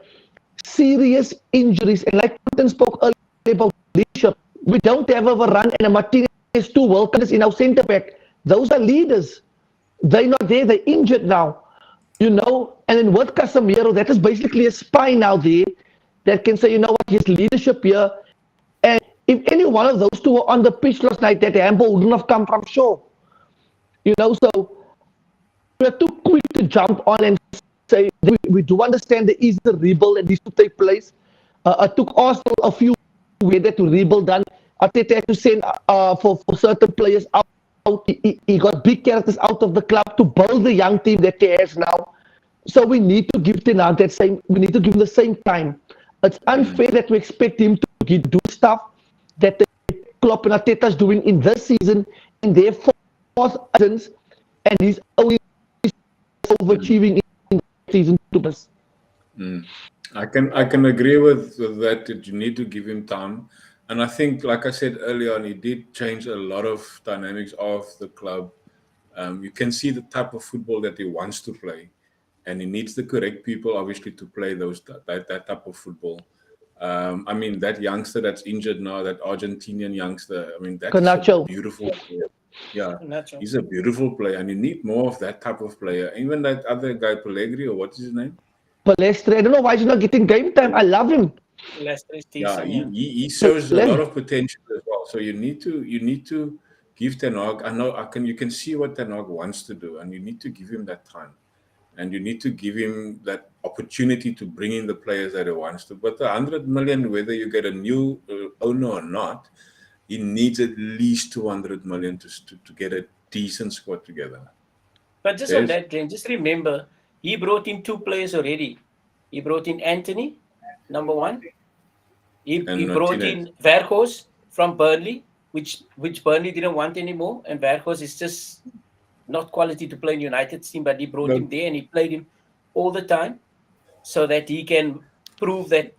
D: serious injuries. And like Quinton spoke earlier about leadership, we don't have a Varane and a Martinez, two world-class in our centre-back. Those are leaders. They're not there. They're injured now. And then with Casemiro, that is basically a spine out there that can say, what, his leadership here. And if any one of those two were on the pitch last night, that handball wouldn't have come from Shaw. So we're too quick to jump on and say, we do understand there is a rebuild that needs to take place. It took Arsenal a few weeks to rebuild done. Arteta had to send for certain players out. He got big characters out of the club to build the young team that he has now. So we need to give Ten Hag we need to give him the same time. It's unfair that we expect him to do stuff that the Klopp and Arteta is doing in this season, in their fourth seasons, and he's only overachieving in season 2.
E: I can agree with that you need to give him time. And I think, like I said earlier on, he did change a lot of dynamics of the club. You can see the type of football that he wants to play. And he needs the correct people, obviously, to play that type of football. I mean, that youngster that's injured now, that Argentinian youngster, I mean, that's a beautiful player. Yeah, he's a beautiful player, and you need more of that type of player. Even that other guy, Pellegrini, or what's his name?
D: Palestre. I don't know why he's not getting game time. I love him.
E: Yeah, he shows a lot of potential as well. So you need to give Ten Hag. You can see what Ten Hag wants to do, and you need to give him that time. And you need to give him that opportunity to bring in the players that he wants to. But the 100 million, whether you get a new owner or not, he needs at least 200 million to get a decent squad together.
B: But just on that, Glenn, just remember, he brought in 2 players already. He brought in Anthony, number 1. He brought in Verhos from Burnley, which Burnley didn't want anymore. And Weghorst is just not quality to play in United's team, but he brought him there and he played him all the time so that he can prove that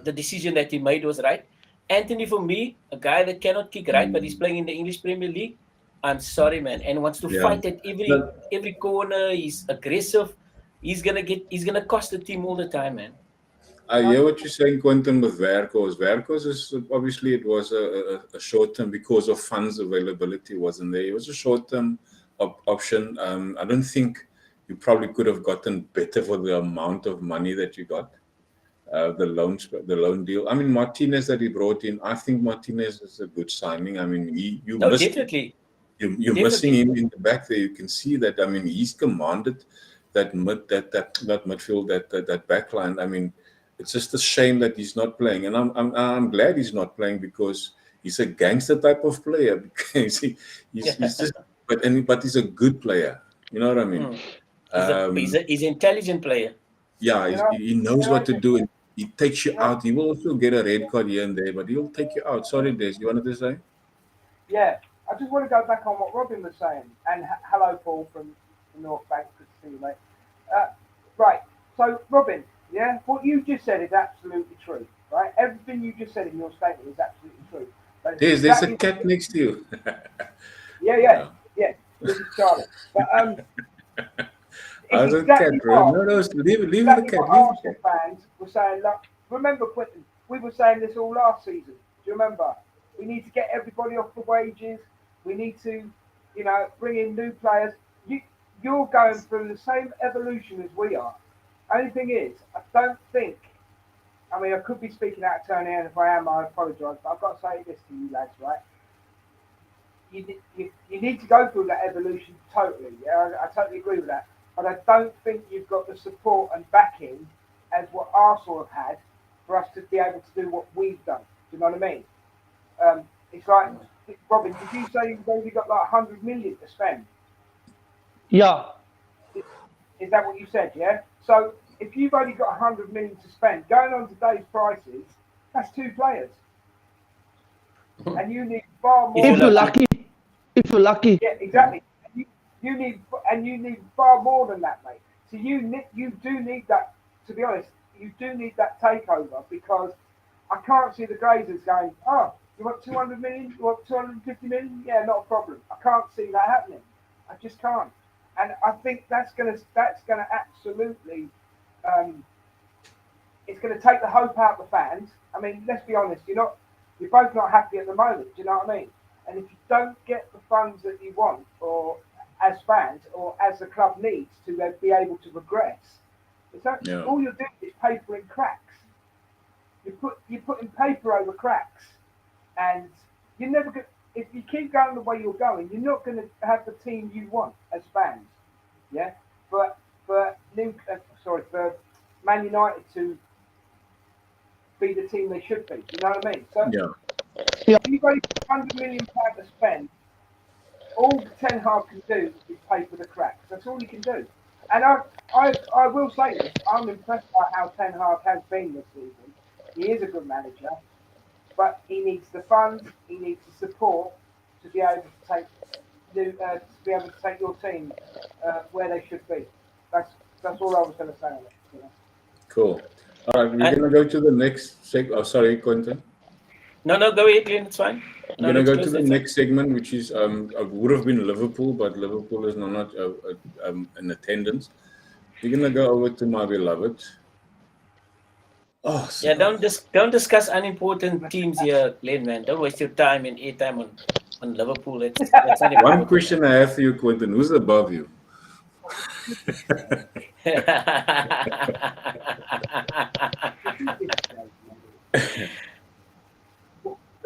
B: the decision that he made was right. Anthony, for me, a guy that cannot kick right, but he's playing in the English Premier League. I'm sorry, man, and wants to fight at every corner. He's aggressive. He's gonna cost the team all the time, man.
E: I hear what you're saying, Quentin, with Weghorst. Weghorst is obviously it was a short term because of funds availability wasn't there. It was a short term option. I don't think you probably could have gotten better for the amount of money that you got. The loan deal. I mean, Martinez that he brought in. I think Martinez is a good signing. I mean,
B: definitely.
E: You're missing him in the back there. You can see that. I mean, he's commanded that midfield, that back line. I mean, it's just a shame that he's not playing, and I'm glad he's not playing because he's a gangster type of player. Because he's just but he's a good player. You know what I mean?
B: He's an intelligent player.
E: Yeah, he knows what to do, and he takes you out. He will also get a red card here and there, but he'll take you out. Sorry, Des, you wanted to say?
C: Yeah, I just want to go back on what Robin was saying. And hello, Paul from North Bank. Good to see you, mate. Right, so Robin, yeah, what you just said is absolutely true, right? Everything you just said in your statement is absolutely true.
E: There's a cat next to you.
C: Yeah. This is Charlie. But
E: How's a cat, bro? No, leave the cat.
C: Arsenal fans were saying, look, remember, Quentin, we were saying this all last season. Do you remember? We need to get everybody off the wages. We need to, bring in new players. You're going through the same evolution as we are. Only thing is, I don't think, I could be speaking out of turn here, and if I am, I apologise, but I've got to say this to you lads, right? You need to go through that evolution totally. Yeah, I totally agree with that. But I don't think you've got the support and backing as what Arsenal have had for us to be able to do what we've done. Do you know what I mean? It's like, Robin, did you say you've only got like 100 million to spend?
D: Yeah.
C: Is that what you said, yeah? So if you've only got 100 million to spend, going on today's prices, that's 2 players. And you need far more.
D: If you're lucky.
C: Yeah, exactly. You need far more than that, mate. So you do need that. To be honest, you do need that takeover because I can't see the Glazers going, oh, you want 200 million? You want 250 million? Yeah, not a problem. I can't see that happening. I just can't. And I think that's gonna absolutely it's gonna take the hope out of the fans. I mean, let's be honest, you're both not happy at the moment, do you know what I mean? And if you don't get the funds that you want, or as fans, or as the club needs to be able to progress, all you're doing is paper in cracks. You're putting paper over cracks, and you're never going. If you keep going the way you're going, you're not going to have the team you want as fans. Yeah, but for Man United to be the team they should be. You know what I mean? So if you've got £100 million to spend, all Ten Hag can do is pay for the cracks. That's all he can do. And I will say this, I'm impressed by how Ten Hag has been this season. He is a good manager, but he needs the funds, he needs the support to be able to take your team where they should be. That's all I was going to say on it.
E: Cool. All right, we're going to go to the next segment. Oh, sorry, Quentin.
B: No, go ahead, Glenn. It's fine.
E: We're going to go to the next segment, which is would have been Liverpool, but Liverpool is not in attendance. We're going to go over to my beloved. Oh,
B: yeah, don't discuss unimportant teams here, Glenn, man. Don't waste your time and airtime on Liverpool. That's not
E: one question I have for you, Quentin. Who's above you?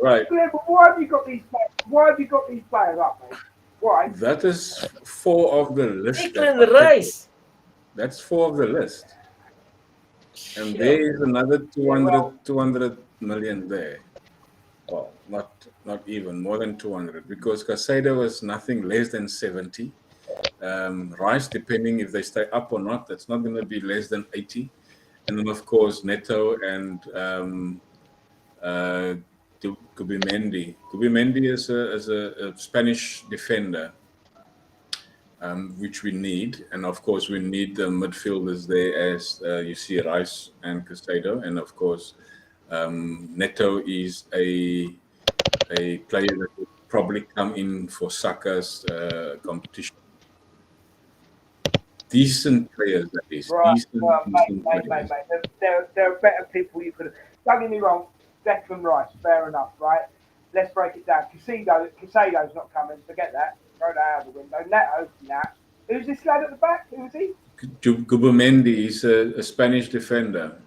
E: Right.
C: Yeah, but why have you got these players? Why have you got these players up, mate? Why?
E: That is 4 of the list.
B: Declan Rice.
E: That's 4 of the list. And there is another 200 million there. Well, not even, more than 200, because Caicedo was nothing less than 70. Rice, depending if they stay up or not, that's not going to be less than 80. And then, of course, Neto and Kubimendi. Kubimendi is a Spanish defender, which we need, and of course we need the midfielders there, as you see Rice and Caicedo, and of course Neto is a player that will probably come in for Saka's competition. Decent players, that is.
C: Right,
E: Decent
C: mate. There are better people you could have. Don't get me wrong, Declan Rice, fair enough, right? Let's break it down. Caicedo's not coming, forget that. Throw that out of the window. Neto, nah. Who's this lad at the back? Who is he?
E: Kubimendi is a Spanish defender.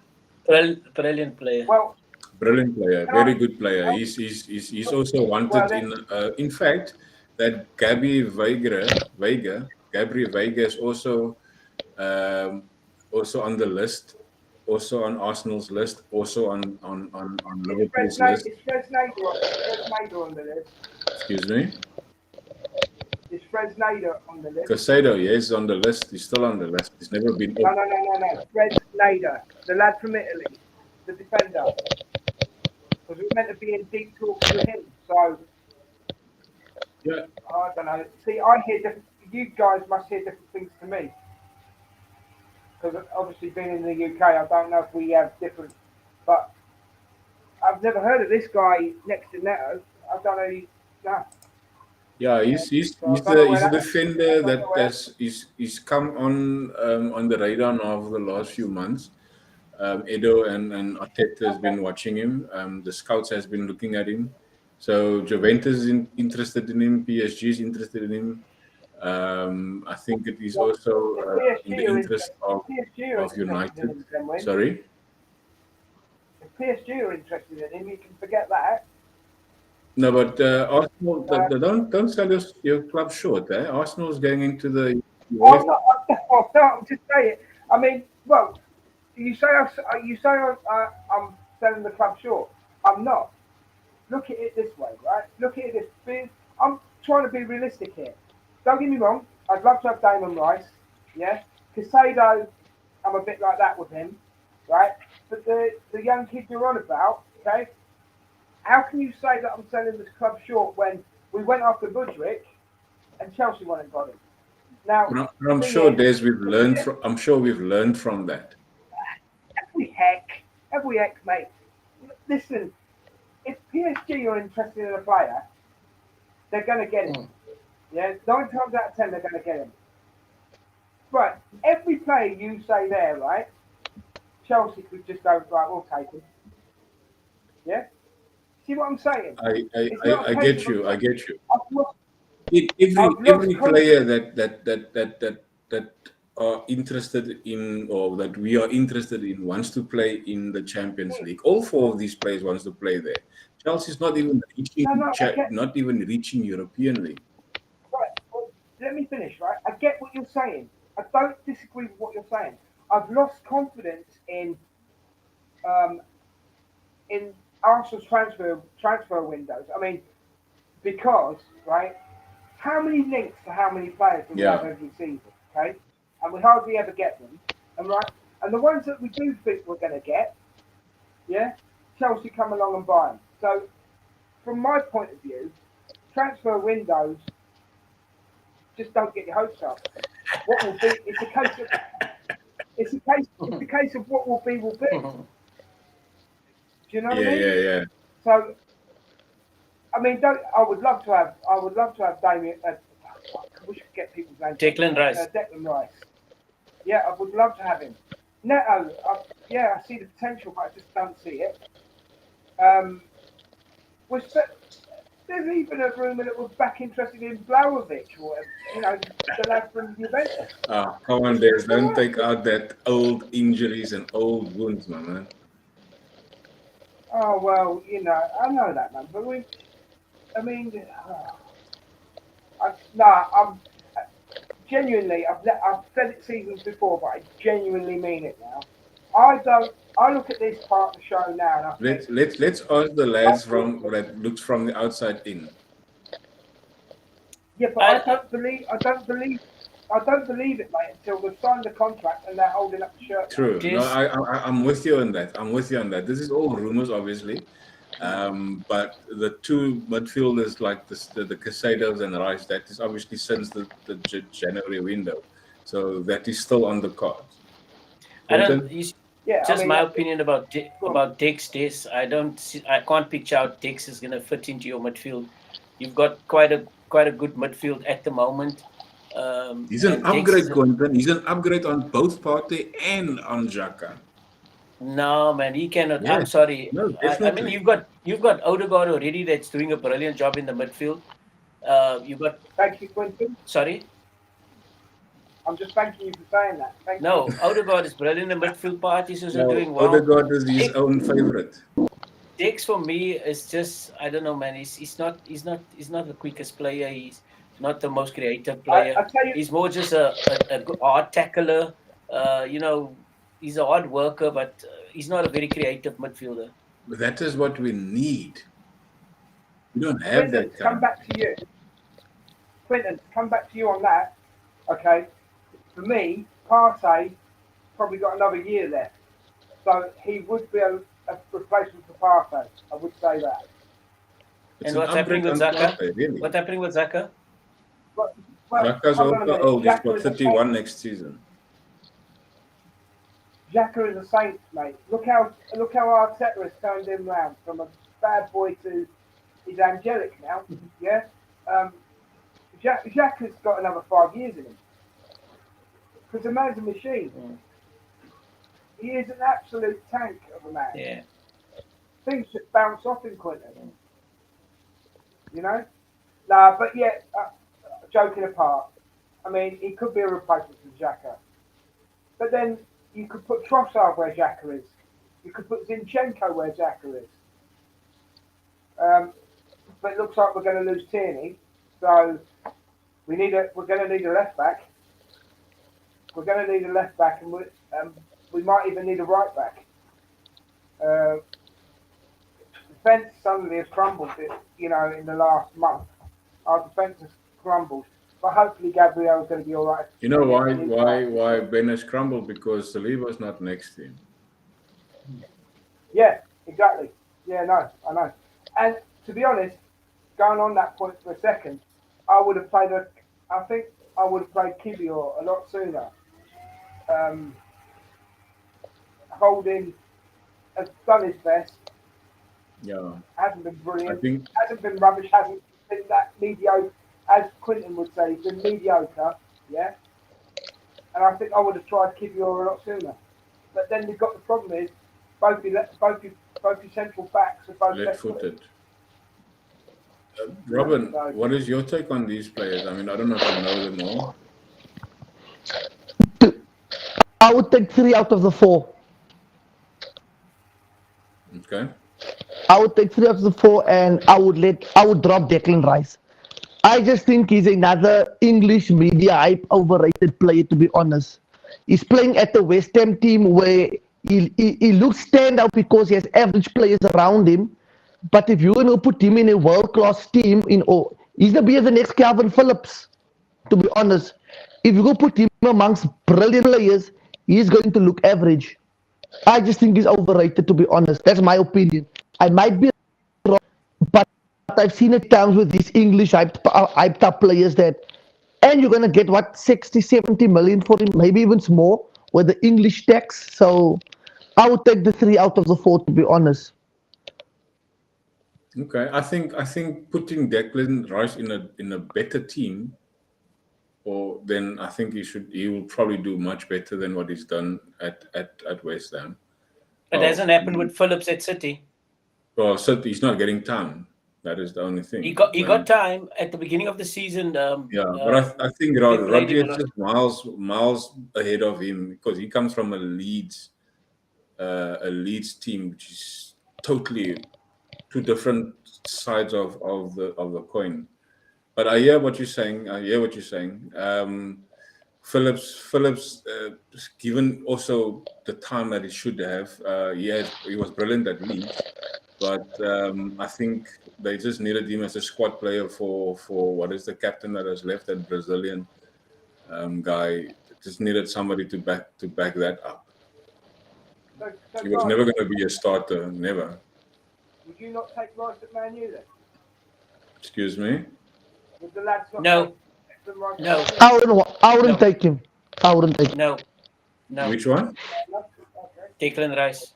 B: Brilliant player.
C: Well,
E: Brilliant player, very good player. He's also wanted in fact, that Gabriel Veiga is also on the list, also on Arsenal's list, also on Liverpool's list.
C: Is Fresneda on the list?
E: Excuse me?
C: Is Fresneda on the list?
E: Caicedo, yes, on the list. He's still on the list. He's never been.
C: No. Fresneda, the lad from Italy, the defender. Because we're meant to be in deep talks with him. So,
E: Yeah.
C: I don't know. See, I hear different. You guys must hear different things to me. Because obviously, being in the UK, I don't know if we have different. But I've never heard of this guy next to Neto. I don't know. Nah.
E: Yeah, he's a defender that he's come on the radar now over the last few months. Edo and Arteta has been watching him. The scouts has been looking at him. So Juventus is interested in him. PSG is interested in him. I think it is also in the interest of United. Sorry?
C: If PSG are interested in him, you can forget that.
E: No, but Arsenal, don't sell your club short. Arsenal's going into the.
C: I'm just saying. I mean, well, you say I'm selling the club short. I'm not. Look at it this way, right? Look at it this. I'm trying to be realistic here. Don't get me wrong. I'd love to have Damon Rice. Yeah, Caicedo, I'm a bit like that with him, right? But the young kid you're on about, okay? How can you say that I'm selling this club short when we went after Budrick and Chelsea went and got him? Now,
E: I'm sure we've learned from that.
C: Every heck, mate. Listen, if PSG are interested in a player, they're going to get him. Yeah, 9 times out of 10, they're going to get him. Right, every player you say there, right? Chelsea could just go, right, we'll take him. Yeah. See what I'm saying?
E: I get you. Every player that are interested in, or that we are interested in, wants to play in the Champions League. All 4 of these players wants to play there. Chelsea's not even reaching European League.
C: Right. Well, let me finish. Right. I get what you're saying. I don't disagree with what you're saying. I've lost confidence in Arsenal's transfer windows. I mean, because, right, how many links to how many players do we have every season, okay? And we hardly ever get them. And the ones that we do think we're going to get, yeah, Chelsea come along and buy them. So, from my point of view, transfer windows, just don't get your hopes up. What will be? It's a case of what will be will be. Do you know what I mean?
E: Yeah.
C: So, I mean, I would love to have Damien. I wish I could get people's names.
B: Declan Rice.
C: Declan Rice. Yeah, I would love to have him. Neto, I see the potential, but I just don't see it. There's even a rumour that we're back interested in Vlahovic, or whatever, the lad from Juventus.
E: Come on, Des. Don't take out that old injuries and old wounds, man.
C: Oh, well, I know that, man. But I'm genuinely, I've said it seasons before, but I genuinely mean it now. I look at this part of the show now. And
E: let's ask the lads that looks from the outside in.
C: Yeah, but I don't believe it, mate, until we've signed the contract and they're holding up the shirt.
E: True. No, I'm with you on that. This is all rumors, obviously. But the two midfielders like the Casados and Rice, that is obviously since the January window. So that is still on the cards.
B: I don't.
E: Quentin?
C: Yeah,
B: Just my opinion about Dix. I can't picture how Dix is going to fit into your midfield. You've got quite a good midfield at the moment.
E: He's an
B: and Dix
E: upgrade,
B: is
E: Quentin. He's an upgrade on both Partey and on Xhaka.
B: No, man, he cannot.
E: Yeah.
B: I'm sorry.
E: No,
B: I mean,
E: definitely.
B: you've got Odegaard already that's doing a brilliant job in the midfield. You've got.
C: Thank you, Quentin.
B: Sorry.
C: I'm just thanking you for saying that. Thank
B: No,
C: you.
B: Odegaard is brilliant in the midfield. Parties are
E: No,
B: doing well.
E: Odegaard is his own favorite.
B: Dix for me is just, I don't know, man. He's not the quickest player. He's not the most creative player.
C: I tell you,
B: He's more just a hard tackler. He's a hard worker, but he's not a very creative midfielder.
E: But that is what we need. We don't have
C: Quentin,
E: that.
C: come back to you. Quentin, come back to you on that. Okay. For me, Partey probably got another year left. So he would be a replacement for Partey. I would say that.
E: It's
B: And
E: an
B: what's happening with
E: upgrade on
B: Xhaka?
E: Partey, really.
B: What's happening with Xhaka?
C: Well,
E: Xhaka's
C: hold on a
E: also
C: minute.
E: old. He's
C: Xhaka
E: got
C: is a
E: 31 next season.
C: Xhaka is a saint, mate. Look how Arteta has turned him round from a bad boy to he's angelic now. Yeah. Xhaka's got another 5 years in him because the man's a machine. He is an absolute tank of a man.
B: Yeah.
C: Things just bounce off him, Quentin. You know? Nah, but yeah, joking apart, I mean, he could be a replacement for Xhaka. But then you could put Trossard where Xhaka is. You could put Zinchenko where Xhaka is. But it looks like we're going to lose Tierney. So we're going to need a left back. We're going to need a left back, and we might even need a right back. Defence suddenly has crumbled, in the last month. Our defence has crumbled, but hopefully Gabriel is going to be all right.
E: You know why Ben has crumbled? Because Saliba's not next to him.
C: Yeah, exactly. Yeah, no, I know. And to be honest, going on that point for a second, I think I would have played Kivior a lot sooner. Holding has done his best.
E: Yeah.
C: Hasn't been brilliant.
E: I think
C: Hasn't been rubbish. Hasn't been that mediocre, as Quentin would say. He's been mediocre. Yeah. And I think I would have tried Kivior a lot sooner. But then you've got the problem is both your central backs are both
E: left-footed. Robin, what is your take on these players? I mean, I don't know if you know them all.
D: I would take 3 out of the 4.
E: Okay.
D: I would take 3 out of the 4, and I would drop Declan Rice. I just think he's another English media hype overrated player, to be honest. He's playing at the West Ham team where he looks stand out because he has average players around him. But if you're going to put him in a world-class team, he's going to be the next Calvin Phillips, to be honest. If you go put him amongst brilliant players, he's going to look average. I just think he's overrated, to be honest. That's my opinion. I might be wrong, but I've seen it times with these English hyped up players and you're going to get, 60, 70 million for him, maybe even more, with the English tax. So I would take the 3 out of the 4, to be honest.
E: Okay, I think putting Declan Rice in a better team, then I think he will probably do much better than what he's done at West Ham.
B: It hasn't happened with Phillips at City.
E: Well, City, he's not getting time. That is the only thing.
B: He got time at the beginning of the season.
E: But I think Rodri is just miles ahead of him because he comes from a Leeds team, which is totally two different sides of the coin. But I hear what you're saying. Phillips, given also the time that he should have, he was brilliant at Leeds. But I think they just needed him as a squad player for what is the captain that has left, that Brazilian guy. Just needed somebody to back that up. He was never going to be a starter, never.
C: Would you not take Rice at Man U then?
E: Excuse me.
C: Would the lads not
B: No.
C: take Declan Rice?
B: No.
D: I wouldn't
B: No.
D: take him. I wouldn't take him.
B: No. No.
E: Which one?
C: Okay.
B: Declan Rice.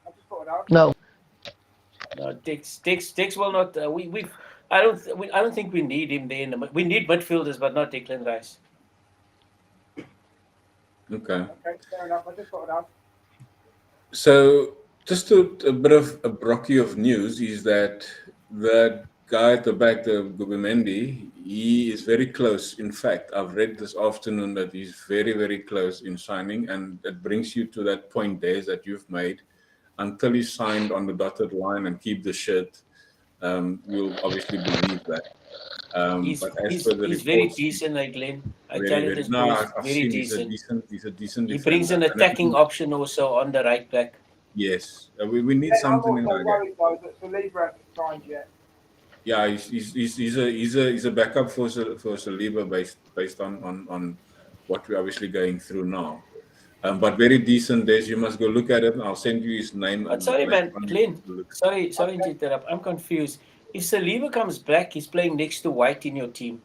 C: I just thought it out.
D: No.
B: No, Dix will not. I don't think we need him there. We need midfielders, but not Declan Rice.
E: Okay.
C: Okay, fair enough. I just thought it out.
E: So, just a bit of a brockie of news is that the guy at the back, the Gubimendi, he is very close. In fact, I've read this afternoon that he's very, very close in signing, and it brings you to that point, Des, that you've made. Until he's signed on the dotted line and keep the shirt, you'll obviously believe that.
B: He's
E: but as per the
B: very
E: reports,
B: decent, like Glenn. I
E: very,
B: tell you,
E: very,
B: this
E: no,
B: boy is
E: I've
B: very
E: seen
B: decent.
E: he's a decent
B: He brings an
E: defender. And I
B: attacking
E: think-
B: option also on the right back.
E: Yes, we need
C: I'm
E: something
C: also
E: like that.
C: worried though that Saliba hasn't signed yet.
E: Yeah, he's a backup for Saliba based on what we're obviously going through now. But very decent, Des. You must go look at it. I'll send you his name.
B: But sorry, man, Glenn.
E: Look.
B: Sorry to interrupt. I'm confused. If Saliba comes back, he's playing next to White in your team,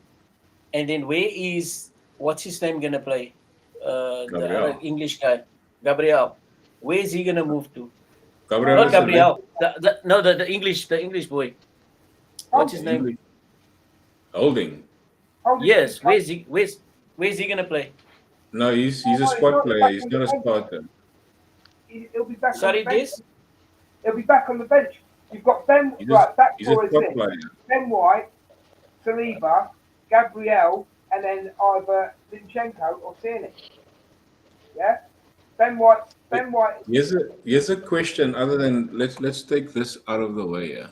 B: and then where is what's his name gonna play? The
E: Gabriel.
B: other English guy, Gabriel. Where is he gonna move to?
E: Gabriel
B: Not
E: is a
B: Gabriel. The English boy. What's his name?
E: Holding.
B: Yes. Where's he gonna play?
E: No, he's a squad player. He's not a starter.
C: He'll be back
B: Sorry,
C: on the bench.
B: this.
C: He'll be back on the bench. You've got Ben,
E: He's
C: right, back
E: a
C: four is
E: squad
C: this.
E: player.
C: Ben White, Saliba, Gabriel, and then either Zinchenko or Tierney. Yeah? Ben White.
E: Here's a question. Other than let's take this out of the way, yeah.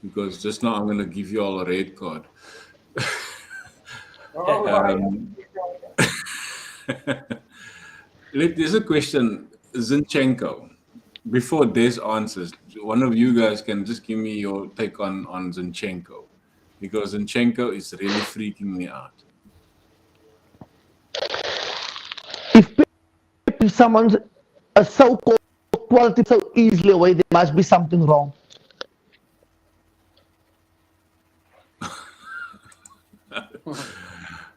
E: Because just now I'm gonna give you all a red card.
C: Oh, right.
E: There's a question, Zinchenko. Before Des answers, one of you guys can just give me your take on Zinchenko, because Zinchenko is really freaking me out.
D: If someone's a so-called quality so easily away, there must be something wrong.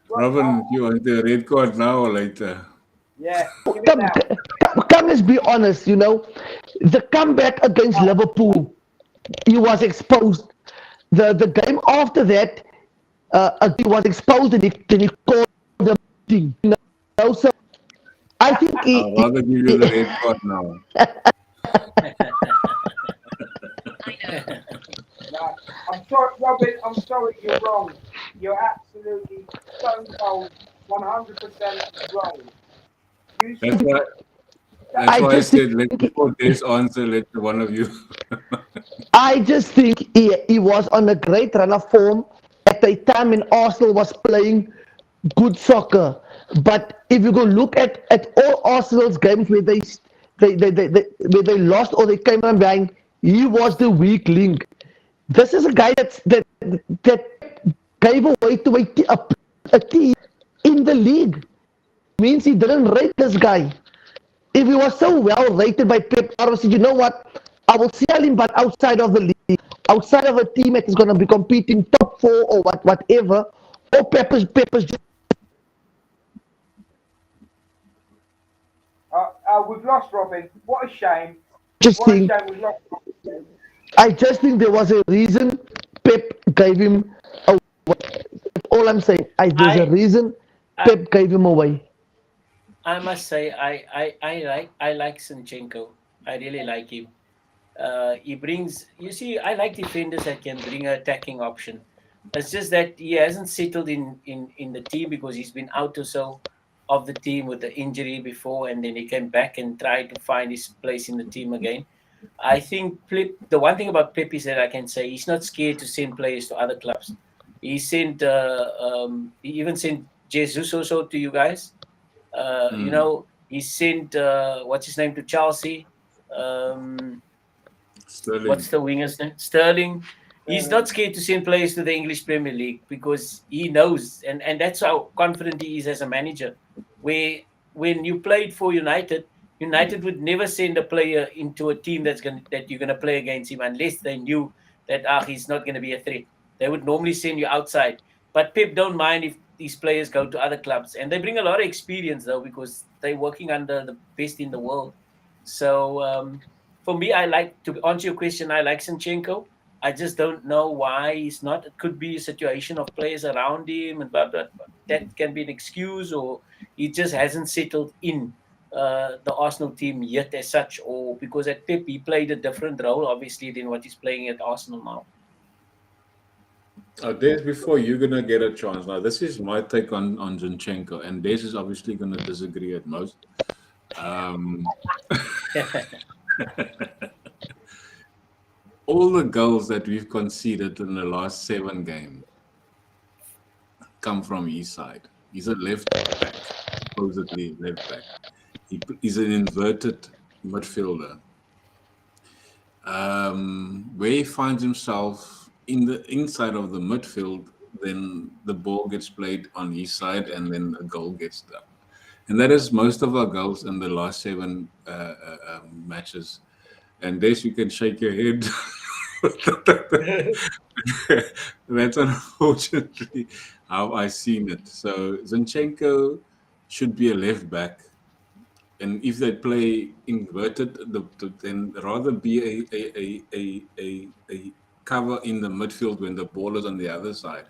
E: Robin, you want the red card now or later?
C: Yeah. Give it now.
D: Come, let's be honest, the comeback against Liverpool, he was exposed. The game after that, he was exposed and he called the thing. So I think
E: I'll rather give you the red card now.
C: No, I'm sorry, Robin. I'm sorry. You're wrong. You're absolutely stone cold, 100% wrong.
E: That's why
D: I
E: I
D: just
E: said,
D: think-
E: before this answer, let one of you.
D: I just think he was on a great run of form at a time when Arsenal was playing good soccer. But if you go look at all Arsenal's games where they lost or they came from behind, he was the weak link. This is a guy that gave away to a team in the league. Means he didn't rate this guy. If he was so well rated by Pep, I said, you know what? I will sell him, but outside of the league, outside of a team that is going to be competing top 4 or whatever, or Pepper's just.
C: We've lost Robin. What a shame.
D: Just
C: What a
D: think,
C: shame we've lost Robin.
D: I just think there was a reason Pep gave him away. That's all I'm saying. There's a reason Pep gave him away.
B: I must say, I like Zinchenko. I really like him. He brings. You see, I like defenders that can bring an attacking option. It's just that he hasn't settled in the team because he's been out or so of the team with the injury before, and then he came back and tried to find his place in the team again. I think the one thing about Pep is that I can say he's not scared to send players to other clubs. He sent, he even sent Jesus also to you guys. He sent what's his name to Chelsea.
E: Sterling.
B: What's the winger's name? Sterling. He's not scared to send players to the English Premier League because he knows, and that's how confident he is as a manager. Where when you played for United, United would never send a player into a team that you're going to play against him unless they knew that he's not going to be a threat. They would normally send you outside. But Pep don't mind if these players go to other clubs, and they bring a lot of experience though because they're working under the best in the world. So for me, I like to answer your question. I like Zinchenko. I just don't know why he's not. It could be a situation of players around him, and blah, blah, blah. That can be an excuse, or he just hasn't settled in the Arsenal team yet as such, or because at Pep he played a different role, obviously, than what he's playing at Arsenal now.
E: Des, before you're gonna get a chance. Now, this is my take on Zinchenko, and Des is obviously gonna disagree at most. All the goals that we've conceded in the last 7 games come from his side. He's a left back, supposedly left back. He's an inverted midfielder. Where he finds himself in the inside of the midfield, then the ball gets played on his side and then a goal gets done. And that is most of our goals in the last 7 matches. And Des, you can shake your head. That's unfortunately how I seen it. So Zinchenko should be a left back. And if they play inverted, then rather be a cover in the midfield when the ball is on the other side.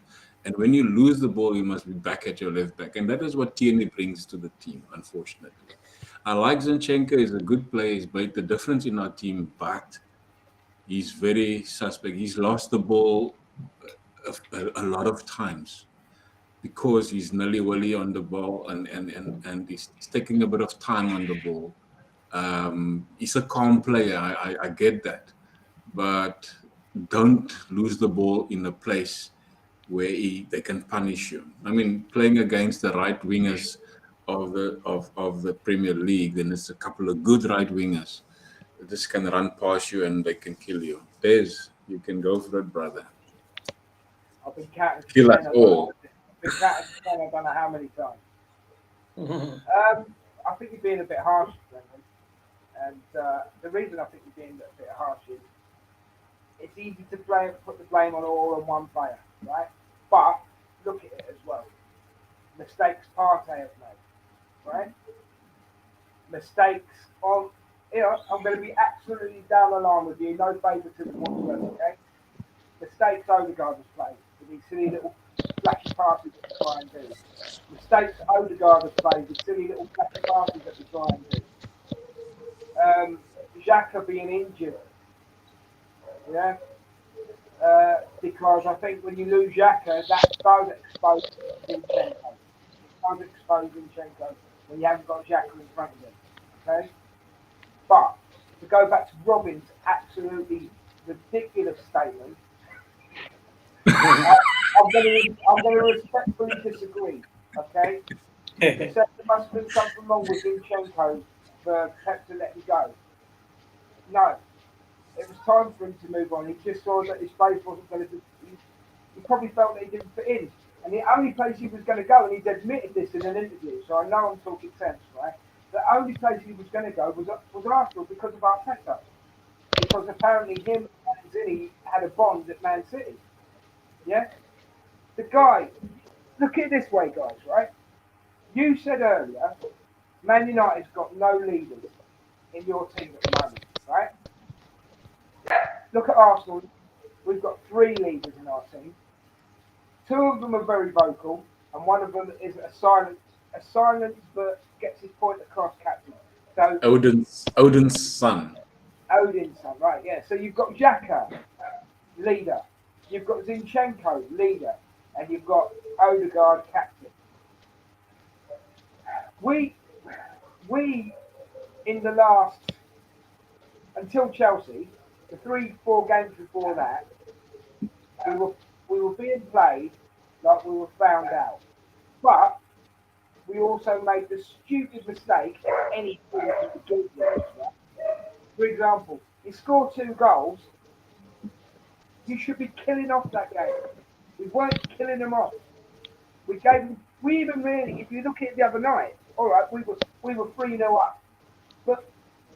E: And when you lose the ball, you must be back at your left back. And that is what Tierney brings to the team, unfortunately. I like Zinchenko. He's a good player. He's made the difference in our team, but he's very suspect. He's lost the ball a lot of times because he's nilly-willy on the ball and he's taking a bit of time on the ball. He's a calm player. I get that. But don't lose the ball in a place where they can punish you. I mean, playing against the right wingers of the Premier League, then it's a couple of good right wingers. They just can run past you and they can kill you. Des, you can go for it, brother.
C: I've been counting.
E: Kill us all.
C: I've been counting. I don't know how many times. I think you're being a bit harsh, Brendan. And the reason I think you're being a bit harsh is it's easy to put the blame all on one player, right? But look at it as well. Mistakes Partey have made, right? Mistakes on, I'm going to be absolutely down the line with you, no favouritism whatsoever, okay? Mistakes Odegaard has played with these silly little flashy passes that we try and do. Mistakes Odegaard has played with silly little flashy passes that we try and do. Xhaka being injured, yeah? Because I think when you lose Xhaka, that does expose Zinchenko. Does expose Zinchenko when you haven't got Xhaka in front of him. Okay? But to go back to Robin's absolutely ridiculous statement, I'm going to respectfully disagree. Okay? He said there must have been something wrong with Zinchenko for Pep to let him go. No. It was time for him to move on. He just saw that his place wasn't going to be. He probably felt that he didn't fit in. And the only place he was going to go, and he's admitted this in an interview, so I know I'm talking sense, right? The only place he was going to go was Arsenal because of Arteta. Because apparently him and Zinni had a bond at Man City. Yeah? The guy, look at it this way, guys, right? You said earlier, Man United's got no leaders in your team at the moment, right? Look at Arsenal. We've got 3 leaders in our team. 2 of them are very vocal, and one of them is a silent but gets his point across captain. So
E: Odin's son.
C: Odin's son, right? Yeah. So you've got Xhaka, leader. You've got Zinchenko, leader, and you've got Odegaard, captain. We in the last until Chelsea. The 3-4 games before that, we were being played like we were found out. But we also made the stupid mistake at any point in the game. For example, you score 2 goals, you should be killing off that game. We weren't killing them off. We even really, if you look at it the other night, all right, we were 3-0 up. But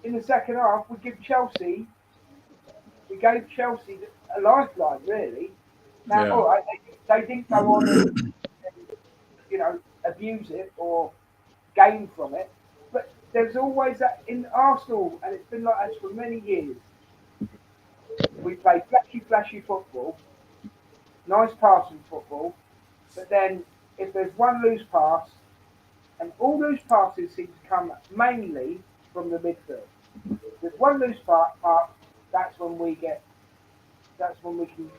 C: in the second half, we gave Chelsea a lifeline, really. Now,
E: Yeah.
C: all right, they didn't go on and abuse it or gain from it. But there's always that in Arsenal, and it's been like that for many years. We play flashy football, nice passing football, but then if there's one loose pass, and all loose passes seem to come mainly from the midfield. With one loose pass, that's when we can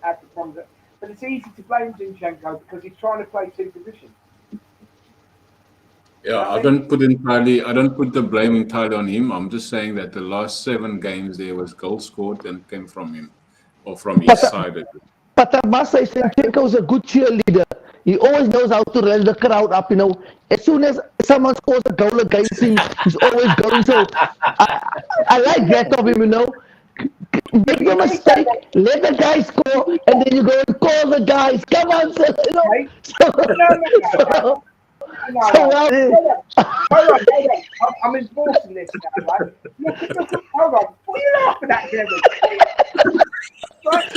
C: add the problems. But it's easy to blame Zinchenko because he's trying to play two positions.
E: Yeah, I don't put the blame entirely on him. I'm just saying that the last 7 games there was goals scored and came from him or from his side.
D: But I must say, Zinchenko is a good cheerleader. He always knows how to raise the crowd up. As soon as someone scores a goal against him, he's always going. So I like that of him. Make a mistake, let the guy score, and then you go and call the guys. Come on, sir.
C: Hold on. I'm enforcing this now, right? Look, hold on. What are you laughing at, Kevin? Right?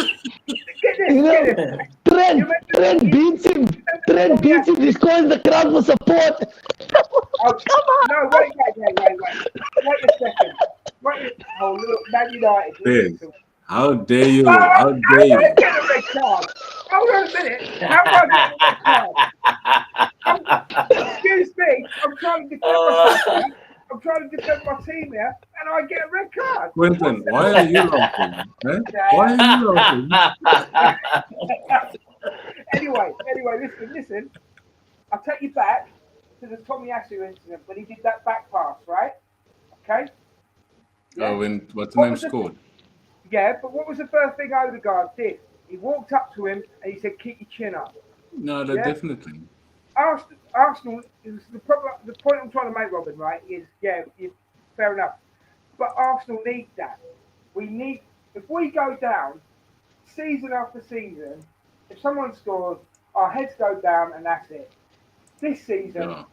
C: Get this.
D: Trent beats him. He scores the crowd for support.
C: Come on. No, wait. Wait a second. Oh, look, Man United.
E: How dare you? How dare you?
C: Get a red card. Hold on a minute. How do I get a red card? Excuse me. I'm trying to defend myself. I'm trying to defend my team here, and I get a red card.
E: Quentin, why are you laughing? Eh? Why are you laughing?
C: Anyway, listen. I'll take you back to the Tomiyasu incident when he did that back pass, right? Okay?
E: Yeah. Oh, when what's the name scored?
C: Yeah, but what was the first thing Odegaard did? He walked up to him and he said, "Keep your chin up."
E: No, definitely.
C: Arsenal is the problem. The point I'm trying to make, Robin, right, is fair enough. But Arsenal need that. If we go down season after season, if someone scores, our heads go down and that's it. This season,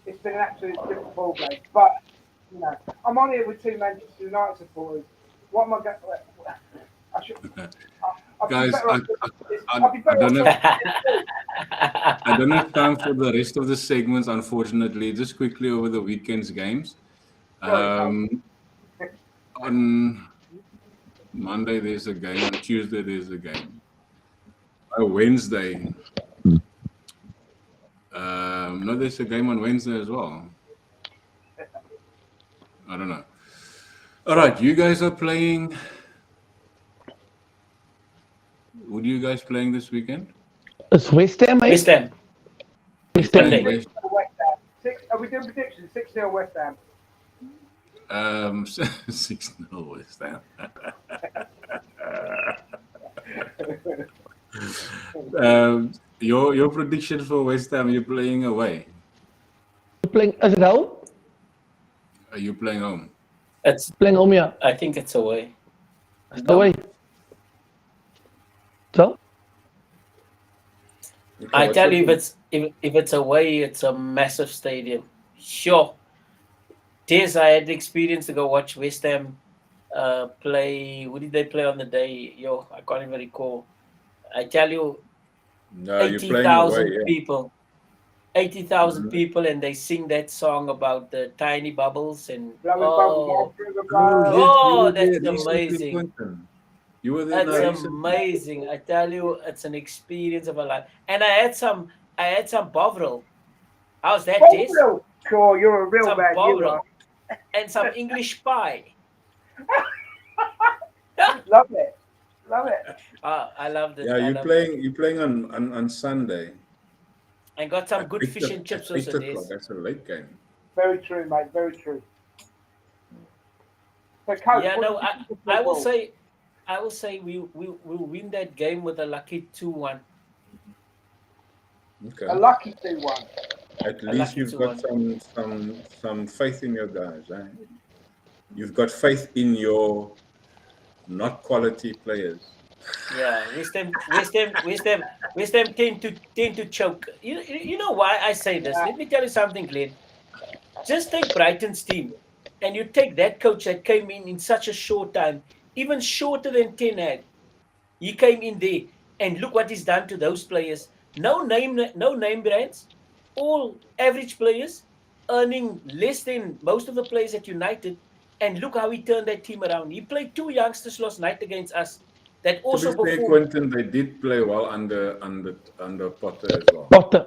C: It's been an absolute different ball game. But I'm on here with 2 Manchester United supporters. What am I going to?
E: Guys, I don't have time for the rest of the segments, unfortunately. Just quickly over the weekend's games. On Monday, there's a game. On Tuesday, there's a game. Wednesday. No, there's a game on Wednesday as well. I don't know. All right, you guys are playing. What are you guys playing this weekend?
D: It's West Ham, mate.
B: West Ham. Sunday.
C: Are we doing predictions? 6-0 West Ham.
E: 6-0 West Ham. Your prediction for West Ham? You're playing away.
D: Playing as at home?
E: Are you playing home?
B: It's
D: playing home, yeah.
B: I think it's away.
D: Away. So?
B: I tell you, if it's away, it's a massive stadium. Sure. Des, I had the experience to go watch West Ham play. Who did they play on the day? I can't even recall. I tell you, 80,000 people. 80,000 people, and they sing that song about the tiny bubbles and that's amazing.
E: You were there.
B: That's amazing. I tell you, it's an experience of a life. And I had some Bovril. How's that, Des?
C: Cool, you're a real man. You are.
B: And some English pie.
C: Love it.
B: I love this.
E: Yeah, you're playing on Sunday.
B: And got some good fish and chips also.
E: That's a late game.
C: Very true, mate. Very true. So, Coach,
B: I will say we'll win that game with a lucky 2-1.
E: Okay.
C: A lucky 2-1.
E: At least you've got some faith in your guys, eh? You've got faith in your not quality players.
B: Yeah, West Ham tend to choke. You know why I say this? Let me tell you something, Glenn. Just take Brighton's team. and you take that coach that came in such a short time, even shorter than Ten Hag, he came in there, and look what he's done to those players. No name brands, all average players, earning less than most of the players at United. And look how he turned that team around. He played 2 youngsters last night against us that also
E: To be fair,
B: performed.
E: Quentin, they did play well under Potter as well.
D: Potter.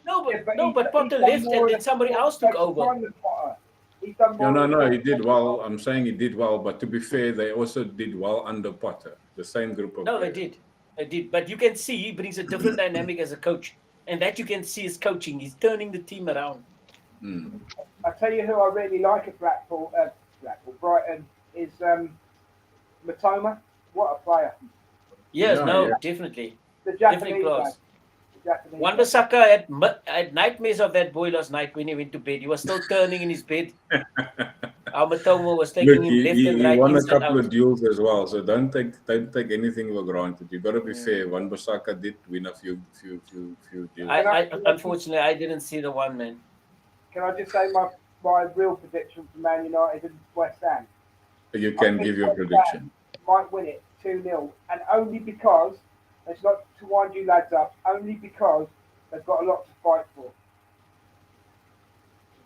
B: But Potter left and then somebody else took over.
E: No, he did well. I'm saying he did well, but to be fair, they also did well under Potter, the same group of
B: No,
E: players.
B: they did. But you can see he brings a different dynamic as a coach. And that you can see is coaching. He's turning the team around.
C: I tell you who I really like at Brighton is Matoma. What a player!
B: Yes,
E: Yeah.
B: definitely.
C: The
B: Definitely
C: Japanese guy.
B: class.
C: The Japanese
B: Wanda Saka had nightmares of that boy last night when he went to bed. He was still turning in his bed. Matoma was taking
E: Look,
B: him left and
E: he
B: right.
E: won a
B: inside
E: couple
B: out.
E: of duels as well, so don't take anything for granted. You got to be fair. Wan-Bissaka did win a few duels.
B: Unfortunately, I didn't see the one, man.
C: Can I just say my real prediction for Man United and West Ham?
E: You can give your prediction.
C: Might win it 2-0, and only because it's not to wind you lads up. Only because they've got a lot to fight for.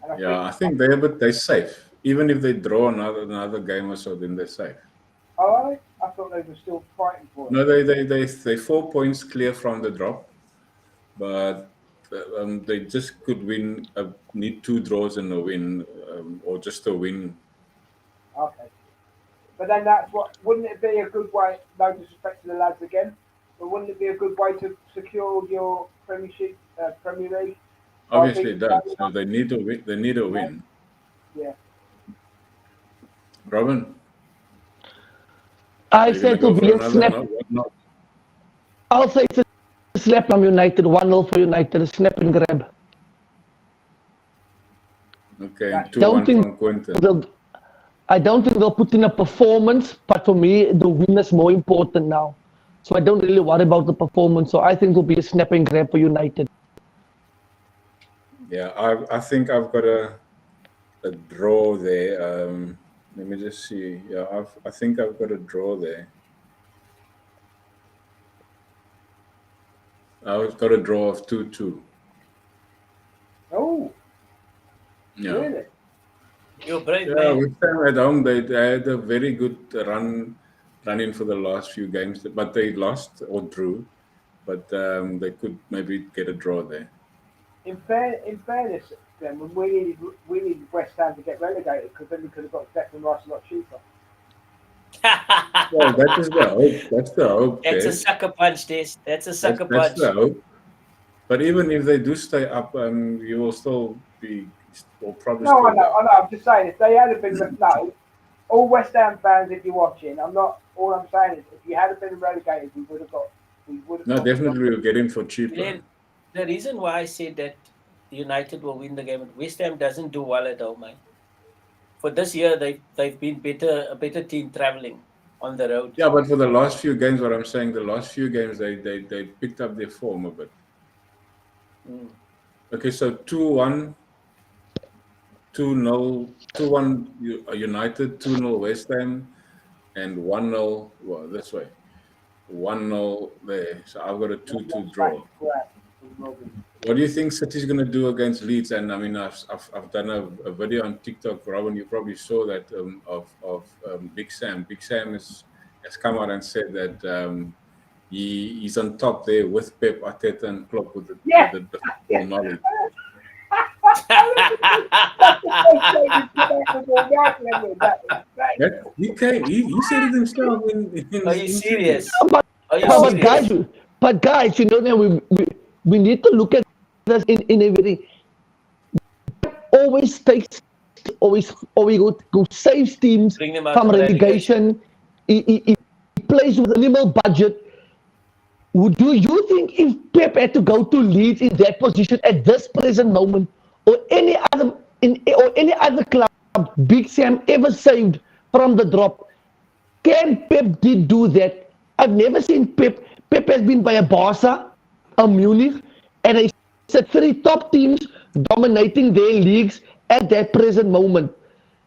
C: And
E: I think they're safe. Even if they draw another game or so, then they're safe.
C: Oh, I thought they were still fighting for it.
E: No, they 4 points clear from the drop, but they just could win. Need 2 draws and a win, or just a win.
C: Okay. But then wouldn't it be a good way, no disrespect to the lads again, but wouldn't it be a good way to secure your Premiership, Premier League?
E: Obviously it does. So they need to win. They need a win.
C: Yeah.
E: Robin?
D: I
E: Are you
D: said
E: gonna
D: to
E: go
D: be
E: for
D: a
E: another?
D: snap.
E: No, what not?
D: I'll say it's a slap from United. 1-0 for United. A snap and grab.
E: Okay,
D: Don't
E: 2-1
D: think
E: from Quentin.
D: I don't think they'll put in a performance, but for me, the win is more important now. So I don't really worry about the performance. So I think it'll be a snap and grab for United.
E: Yeah, I think I've got a draw there. Let me just see. Yeah, I think I've got a draw there. I've got a draw of 2-2.
C: Oh,
E: Yeah.
C: really?
B: You're brave,
E: Yeah,
B: man.
E: with them at home, they had a very good run in for the last few games, but they lost or drew. But they could maybe get a draw there.
C: In fairness, then when we needed West Ham to get relegated because then we could have got Declan Rice a lot cheaper.
E: Well, that is the hope. That's the hope.
B: That's a
E: Des.
B: sucker punch, Des. That's a sucker
E: That's
B: punch.
E: the hope. But even if they do stay up, you will still be, or probably
C: No,
E: still.
C: I know. I'm just saying if they had been no, all West Ham fans, if you're watching, all I'm saying is if you had been relegated, we would have got.
E: No, definitely we'll get him for cheaper.
B: Glenn, the reason why I said that United will win the game, West Ham doesn't do well at home, man. For this year, they've been a better team traveling on the road.
E: Yeah, but for the last few games, what I'm saying, the last few games, they picked up their form a bit. Okay, so 2-1, 2-0, 2-1 United, 2-0 West Ham, and 1-0, well, this way. 1-0 there. SoVe got a 2-2 draw. What do you think City's going to do against Leeds? And I mean, I've done a video on TikTok, Robin. You probably saw that of Big Sam. Big Sam has come out and said that he's on top there with Pep, Arteta, and Klopp with the football knowledge. He said it himself.
B: Are you serious?
D: But guys, you know that we need to look at this in a very always go save teams
B: Bring them out
D: from
B: of
D: relegation. He plays with a minimal budget. Do you think if Pep had to go to Leeds in that position at this present moment, or any other club Big Sam ever saved from the drop, can Pep do that? I've never seen Pep. Pep has been by a Barca, a Munich, and it's 3 top teams dominating their leagues at that present moment.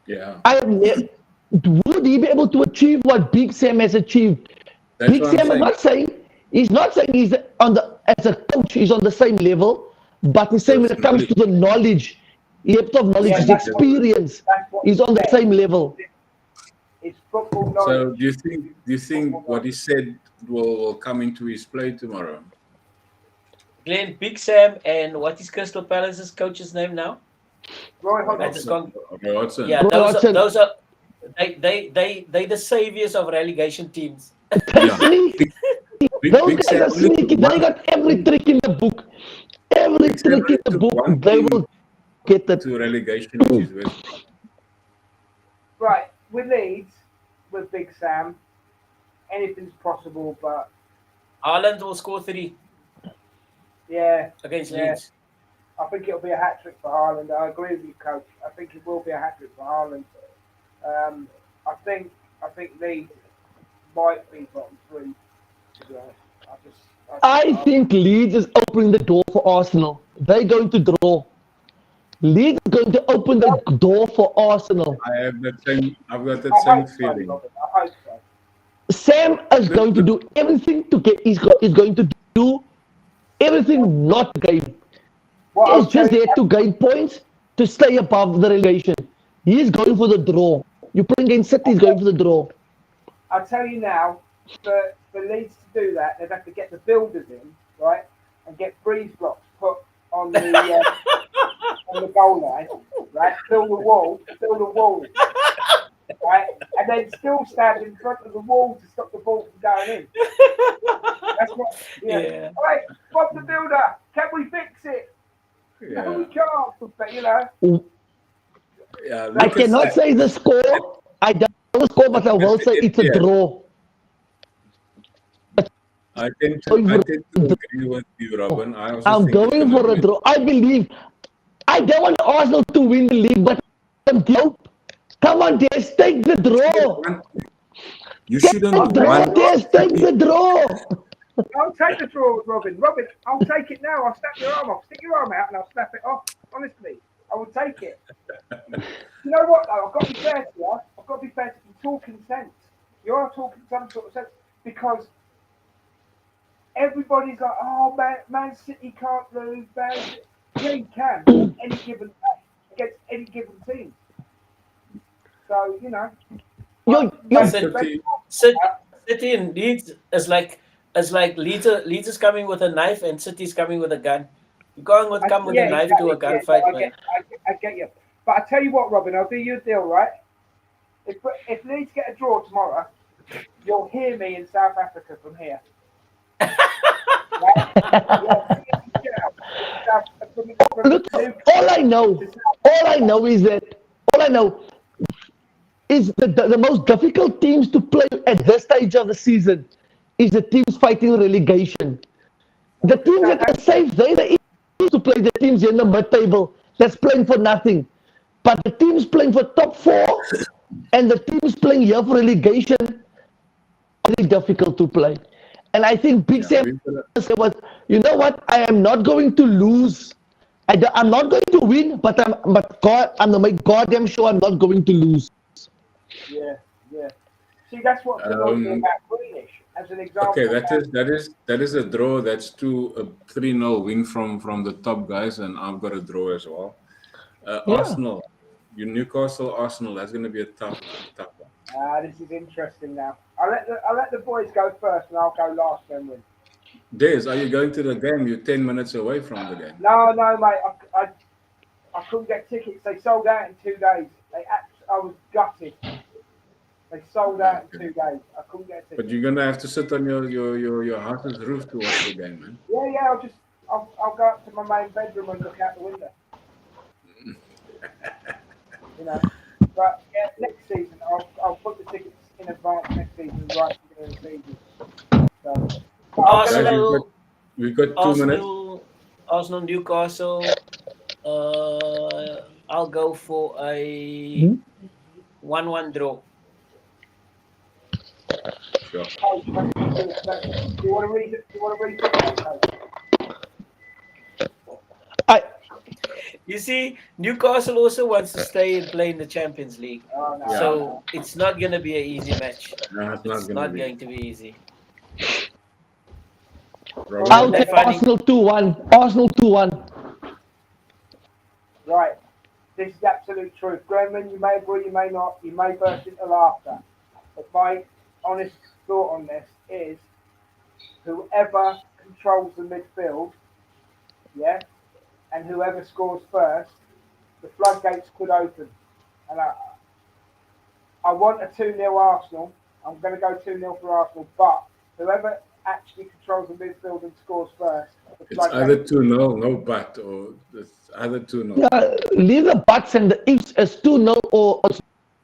E: Yeah,
D: I have would he be able to achieve what Big Sam has achieved?
E: that's
D: Big
E: what I'm
D: Sam is
E: saying.
D: not saying he's on the as a coach he's on the same level, but he's saying when it comes to the knowledge, depth of knowledge,
C: Yeah,
D: his
C: that's what
D: experience, he's
C: he
D: on the
C: said.
D: same level.
C: It's football
E: So
C: knowledge.
E: do you think what he said will come into his play tomorrow?
B: Glenn, Big Sam, and what is Crystal Palace's coach's name now?
C: Roy
B: I just
C: Hodgson.
B: can't.
E: Roy Hodgson.
B: Yeah,
D: Roy Hodgson.
B: those are they the saviors of relegation teams.
D: They
E: Yeah.
D: sneaky.
E: Big
D: Those guys
E: Sam
D: are
E: only
D: sneaky.
E: took
D: They
E: one.
D: got every trick in the book. Every
E: Big Sam
D: trick in
E: only
D: the
E: took
D: book,
E: one
D: they
E: team
D: will get it.
E: to relegation, which is West Brom.
C: Right, with Leeds, with Big Sam, anything's possible, but
B: Haaland will score 3
C: yeah,
B: against
C: Yeah.
B: Leeds.
C: I think it'll be a hat trick for Haaland. I agree with you, Coach. I think it will be a hat trick for Haaland. I think Leeds might be bottom 3. To be honest,
D: I think Leeds is opening the door for Arsenal. They're going to draw. Leeds is going to open the door for Arsenal.
E: I've got that
C: I
E: same
C: hope so,
E: feeling.
C: Robin. I hope so.
D: Sam is going to do everything to get. He's going to do everything not to gain.
C: What I'll
D: He's just
C: tell you-
D: there to gain points to stay above the relegation. He's going for the draw. You're playing against City. He's going for the draw.
C: I'll tell you now, for Leeds to do that, they'd have to get the builders in, right, and get freeze blocks put on the on the goal line, right, fill the wall, right, and then still stand in front of the wall to stop the ball from going in. That's what.
B: Yeah.
C: All right, Bob the Builder, can we fix it? No, we
E: Yeah.
C: can't. But you know,
E: Yeah,
D: I
E: Lucas,
D: cannot say the score. I don't know the score, but I will say it's a
E: Yeah.
D: draw.
E: I tend to agree with you, Robin. I also
D: I'm
E: think it's
D: going
E: gonna
D: for a
E: be-
D: draw. I believe. I don't want Arsenal to win the league, but I'm hope. Come on, Des, take the draw.
E: You
D: Take
E: shouldn't
D: the draw,
E: want
D: Des, take the draw.
C: I'll take the draw, Robin. Robin, I'll take it now. I'll snap your arm off. Stick your arm out and I'll snap it off. Honestly, I will take it. You know what, though? I've got to be fair to you. I've got to be fair to you. You're talking sense. You are talking some sort of sense because everybody's like, oh, Man City can't lose. Man City. Yeah, you can on any given day against any given team. So, you know.
B: City and Leeds is like Leeds is coming with a knife and City's coming with a gun. You're going with come with a knife to a gunfight, man.
C: I get you. But I tell you what, Robin, I'll do you a deal, right? If Leeds get a draw tomorrow, you'll hear me in South Africa from here.
D: Look, all I know is the most difficult teams to play at this stage of the season is the teams fighting relegation. The teams that are safe, they're the easy to play the teams in the mid-table that's playing for nothing. But the teams playing for top 4 and the teams playing here for relegation are very difficult to play. And I think Big Sam said, you know what? I am not going to lose. I'm not going to win, but I'm gonna make goddamn sure I'm not going to lose.
C: Yeah. See, that's what annoys me about Greenish, as an example.
E: Okay, that is a draw. That's a 3-0 win from the top guys, and I've got a draw as well. Arsenal, Newcastle, Arsenal. That's going to be a tough one.
C: This is interesting now. I'll let the boys go first, and I'll go last then win.
E: Des, are you going to the game? You're 10 minutes away from the game.
C: No, mate. I couldn't get tickets. They sold out in 2 days. I was gutted. They sold out in 2 days. I couldn't get tickets.
E: But you're gonna have to sit on your house's roof to watch the game, man.
C: Yeah. I'll go up to my main bedroom and look out the window. You know. But yeah, next season I'll put the tickets in advance next season, right at the beginning of the season. So,
B: Arsenal.
E: We've got 2 minutes.
B: Arsenal, Newcastle. I'll go for a 1-1 draw.
E: Sure.
C: do you want to read it?
B: You see, Newcastle also wants to stay and play in the Champions League.
C: Oh, no.
E: Yeah.
B: So it's not going to be an easy match.
E: No, it's
B: It's
E: not
B: not
E: going
B: going to be easy.
E: Robin,
D: I'll
B: That's
D: take
B: funny.
D: Arsenal 2-1. Arsenal 2-1.
C: Right. This is the absolute truth. Graham, you may agree, you may not, you may burst into laughter. But my honest thought on this is whoever controls the midfield, yeah, and whoever scores first, the floodgates could open. And I want a 2-0 Arsenal. I'm going to go 2-0 for Arsenal. But whoever actually controls the midfield and scores first, the
E: it's
C: floodgates.
E: either 2-0, no but, or it's either 2-0.
D: Yeah, leave the buts and the ifs as 2-0 or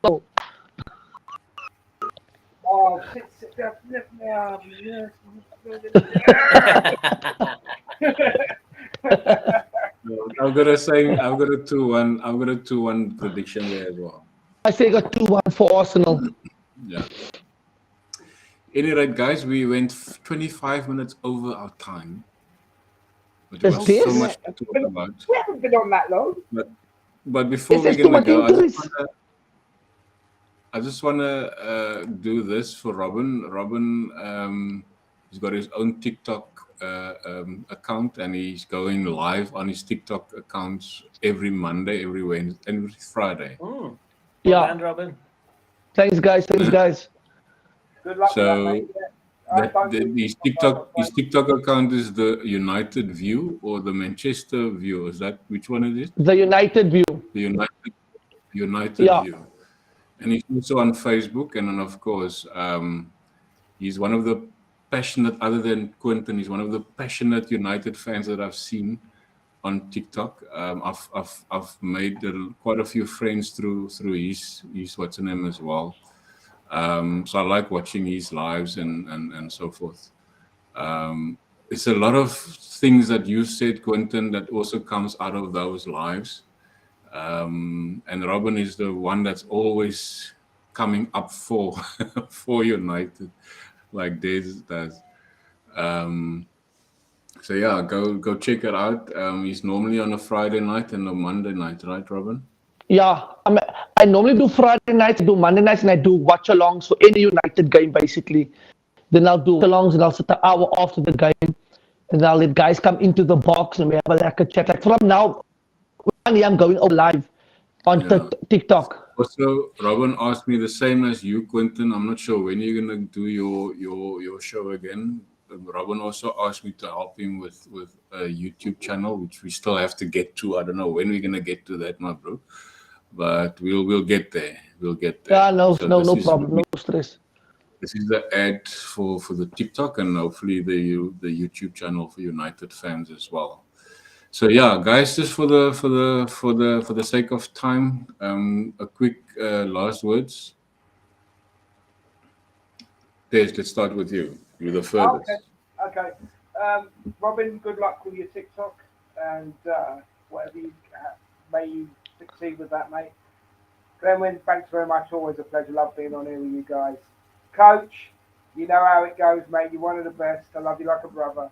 D: no.
C: Oh, shit.
E: I've got a 2-1. I've got a 2-1 prediction there as well.
D: I say got 2-1 for Arsenal.
E: Yeah. Any rate, guys, we went 25 minutes over our time. But there
D: Is
E: was
D: this?
E: so much to talk about.
C: We haven't been on that long.
E: But before
D: This
E: we're
D: is too
E: gonna
D: much
E: go,
D: injuries.
E: I just wanna do this for Robin. Robin, he's got his own TikTok account, and he's going live on his TikTok accounts every Monday, every Wednesday, and every Friday.
B: Well
D: Yeah.
B: done, Robin.
D: Thanks, guys. Thanks, guys.
C: Good luck with that,
E: So
C: mate. Yeah.
E: his TikTok account is the United View or the Manchester View. Is that which one it is?
D: The United View.
E: The United
D: Yeah.
E: View. And he's also on Facebook, and then of course, he's one of the passionate, other than Quentin, he's one of the passionate United fans that I've seen on TikTok. I've made quite a few friends through his what's her name as well. So I like watching his lives and so forth. It's a lot of things that you said, Quentin, that also comes out of those lives. And Robin is the one that's always coming up for for United, like Des does. So yeah, go check it out. He's normally on a Friday night and a Monday night, right, Robin?
D: Yeah, I normally do Friday nights, I do Monday nights, and I do watch-alongs for any United game, basically. Then I'll do watch-alongs, and I'll sit an hour after the game, and I'll let guys come into the box, and we have like a chat. Like from now, I'm going live on TikTok.
E: Also, Robin asked me the same as you, Quentin. I'm not sure when you're gonna do your show again. Robin also asked me to help him with a YouTube channel, which we still have to get to. I don't know when we're gonna get to that, my bro. But we'll get there. We'll get there.
D: Yeah, no
E: So
D: problem, no stress.
E: This is the ad for the TikTok and hopefully the YouTube channel for United fans as well. So yeah, guys, just for the sake of time, a quick last words. Des, let's start with you. You're the furthest.
C: Okay. Robin, good luck with your TikTok and whatever you may you succeed with that, mate. Glenwyn, thanks very much. Always a pleasure. Love being on here with you guys. Coach, you know how it goes, mate. You're one of the best. I love you like a brother.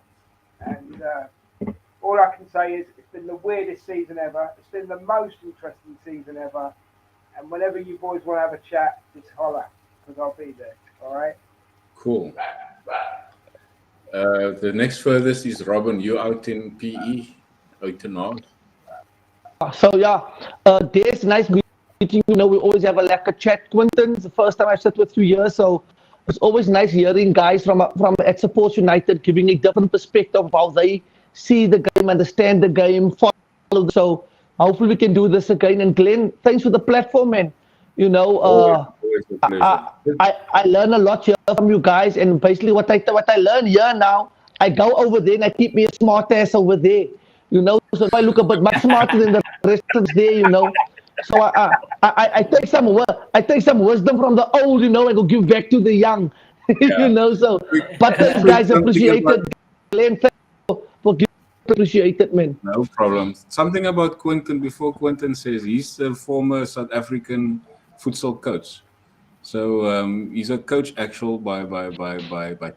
C: And all I can say is it's been the weirdest season ever. It's been the most interesting season ever. And whenever you boys want to have a chat, just holler because I'll be there. All right?
E: Cool. The next furthest is Robin. You out in PE, out in North.
D: So yeah, Des, nice meeting you. You know, we always have like a chat. Quentin, it's the first time I've sat with you here, so it's always nice hearing guys from at Sports United giving a different perspective of how they see the game, understand the game, follow. So hopefully we can do this again. And Glenn, thanks for the platform, man. You know,
E: Always a pleasure.
D: I learn a lot here from you guys, and basically what I learn here now, I go over there and I keep me a smart ass over there. You know, so I look a bit much smarter than the rest of there. You know, so I take some wisdom from the old, you know, and go give back to the young. You know, so but thanks, guys, appreciate it. Glenn, thanks for giving, appreciate it, man.
E: No problem. Something about Quentin before Quentin says he's a former South African futsal coach. So he's a coach actual by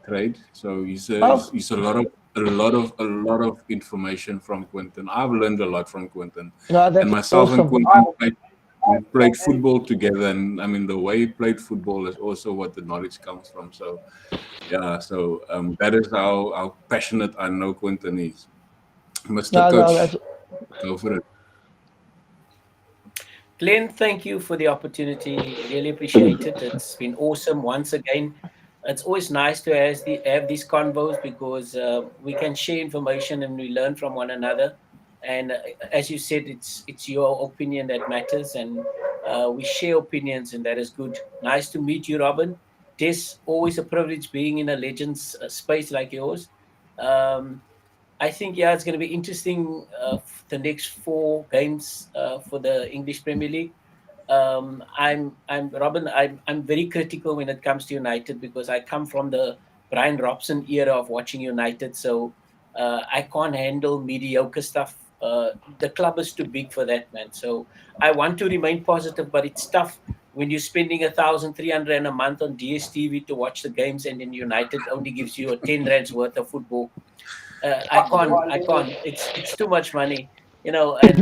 E: trade. So he's a lot of a lot of information from Quentin. I've learned a lot from Quentin,
D: No, that's
E: and myself and
D: awesome.
E: Quentin played football together, and I mean the way he played football is also what the knowledge comes from. So yeah, so that is how passionate I know Quentin is. Mr.
D: No,
E: Coach, go for it.
B: Glenn, thank you for the opportunity. Really appreciate it. It's been awesome once again. It's always nice to have these convos because we can share information and we learn from one another. And as you said, it's your opinion that matters, and we share opinions, and that is good. Nice to meet you, Robin. It's always a privilege being in a Legends space like yours. I think it's going to be interesting the next 4 games for the English Premier League. I'm Robin. I'm very critical when it comes to United because I come from the Brian Robson era of watching United, so I can't handle mediocre stuff. The club is too big for that, man. So I want to remain positive, but it's tough when you're spending 1,300 a month on DSTV to watch the games, and then United only gives you a 10 rands worth of football. I can't. It's too much money, you know.
D: If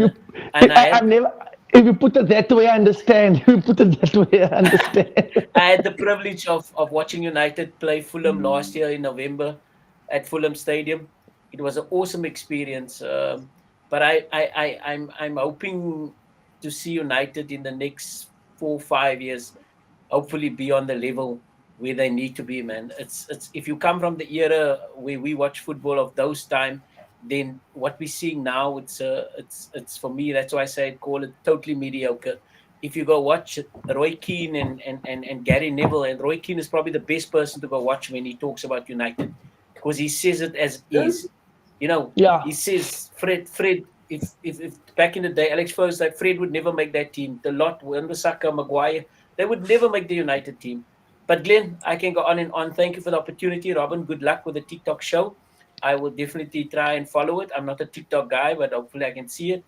D: you put it that way, I understand. If you put it that way, I understand.
B: I had the privilege of watching United play Fulham last year in November at Fulham Stadium. It was an awesome experience. But I'm hoping to see United in the next 4-5 years, hopefully be on the level where they need to be, man. It's if you come from the era where we watch football of those time, then what we're seeing now, it's for me, that's why I say call it totally mediocre. If you go watch Roy Keane and Gary Neville, and Roy Keane is probably the best person to go watch when he talks about United because he says it as is. You know,
D: Yeah.
B: He says Fred. If back in the day, Alex Ferguson, like Fred would never make that team. The lot, Wan-Bissaka, Maguire, they would never make the United team. But Glenn, I can go on and on. Thank you for the opportunity, Robin. Good luck with the TikTok show. I will definitely try and follow it. I'm not a TikTok guy, but hopefully I can see it.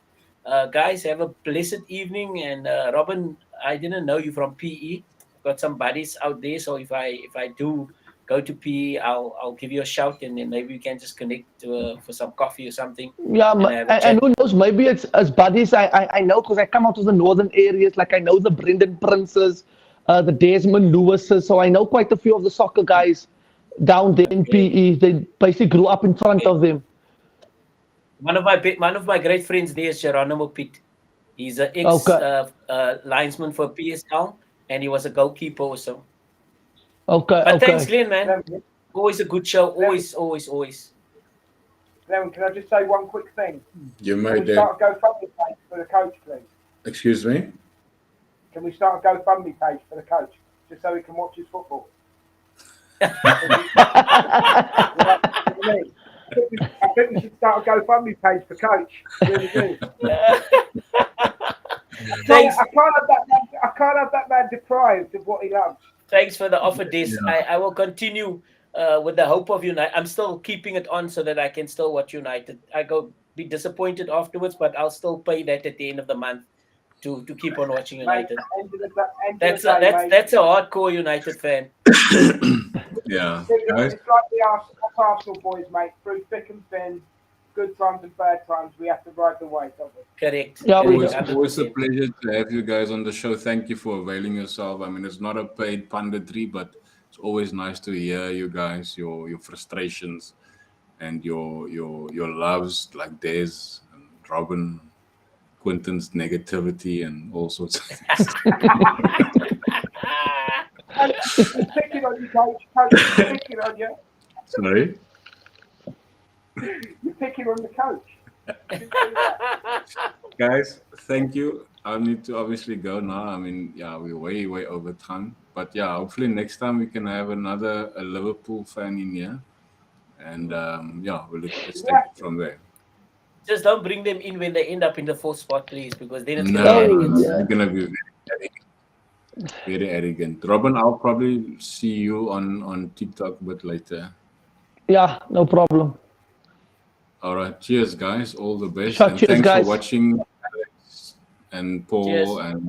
B: Guys, have a blessed evening. And Robin, I didn't know you from PE. Got some buddies out there, so if I do go to PE, I'll give you a shout, and then maybe we can just connect for some coffee or something.
D: Yeah, and who knows? Maybe it's as buddies. I know because I come out of the northern areas. Like I know the Brendan Princes, the Desmond Lewises. So I know quite a few of the soccer guys down there in PE. They basically grew up in front of them.
B: One of my great friends there is Geronimo Pitt. He's an ex linesman for PSL, and he was a goalkeeper also.
D: Okay.
B: But thanks, Glenn, man. Always a good show. Always.
C: Glenn, can I just say one quick thing?
E: You
C: Can
E: may
C: we start a GoFundMe page for the coach, please?
E: Excuse me?
C: Can we start a GoFundMe page for the coach, just so he can watch his football? I think we should start a GoFundMe page for coach. Really do.
B: Thanks.
C: I can't have that man deprived of what he loves.
B: Thanks for the offer, Des. I will continue with the hope of United. I'm still keeping it on so that I can still watch United. I go be disappointed afterwards, but I'll still pay that at the end of the month to keep on watching United. That's a hardcore United fan.
E: Yeah.
C: It's like the Arsenal boys, mate. Through thick and thin, good times and bad times, we have to ride the wave, don't we?
B: Correct.
D: Yeah,
E: Always a pleasure to have you guys on the show. Thank you for availing yourself. I mean, it's not a paid punditry, but it's always nice to hear you guys, your frustrations and your loves, like Des and Robin, Quentin's negativity and all sorts of things.
C: Picking on you, coach. Coach, picking on you.
E: Sorry?
C: You're picking on the coach.
E: Guys, thank you. I need to obviously go now. I mean, yeah, we're way over time. But yeah, hopefully next time we can have a Liverpool fan in here. And yeah, let's take it from there.
B: Just don't bring them in when they end up in the 4th spot, please, because then it's
E: you're gonna be very arrogant. Robin, I'll probably see you on TikTok a bit later.
D: Yeah, no problem.
E: All right. Cheers, guys. All the best.
D: Sure,
E: and
D: cheers,
E: thanks
D: guys.
E: for watching, Alex and Paul.
B: Cheers.
E: And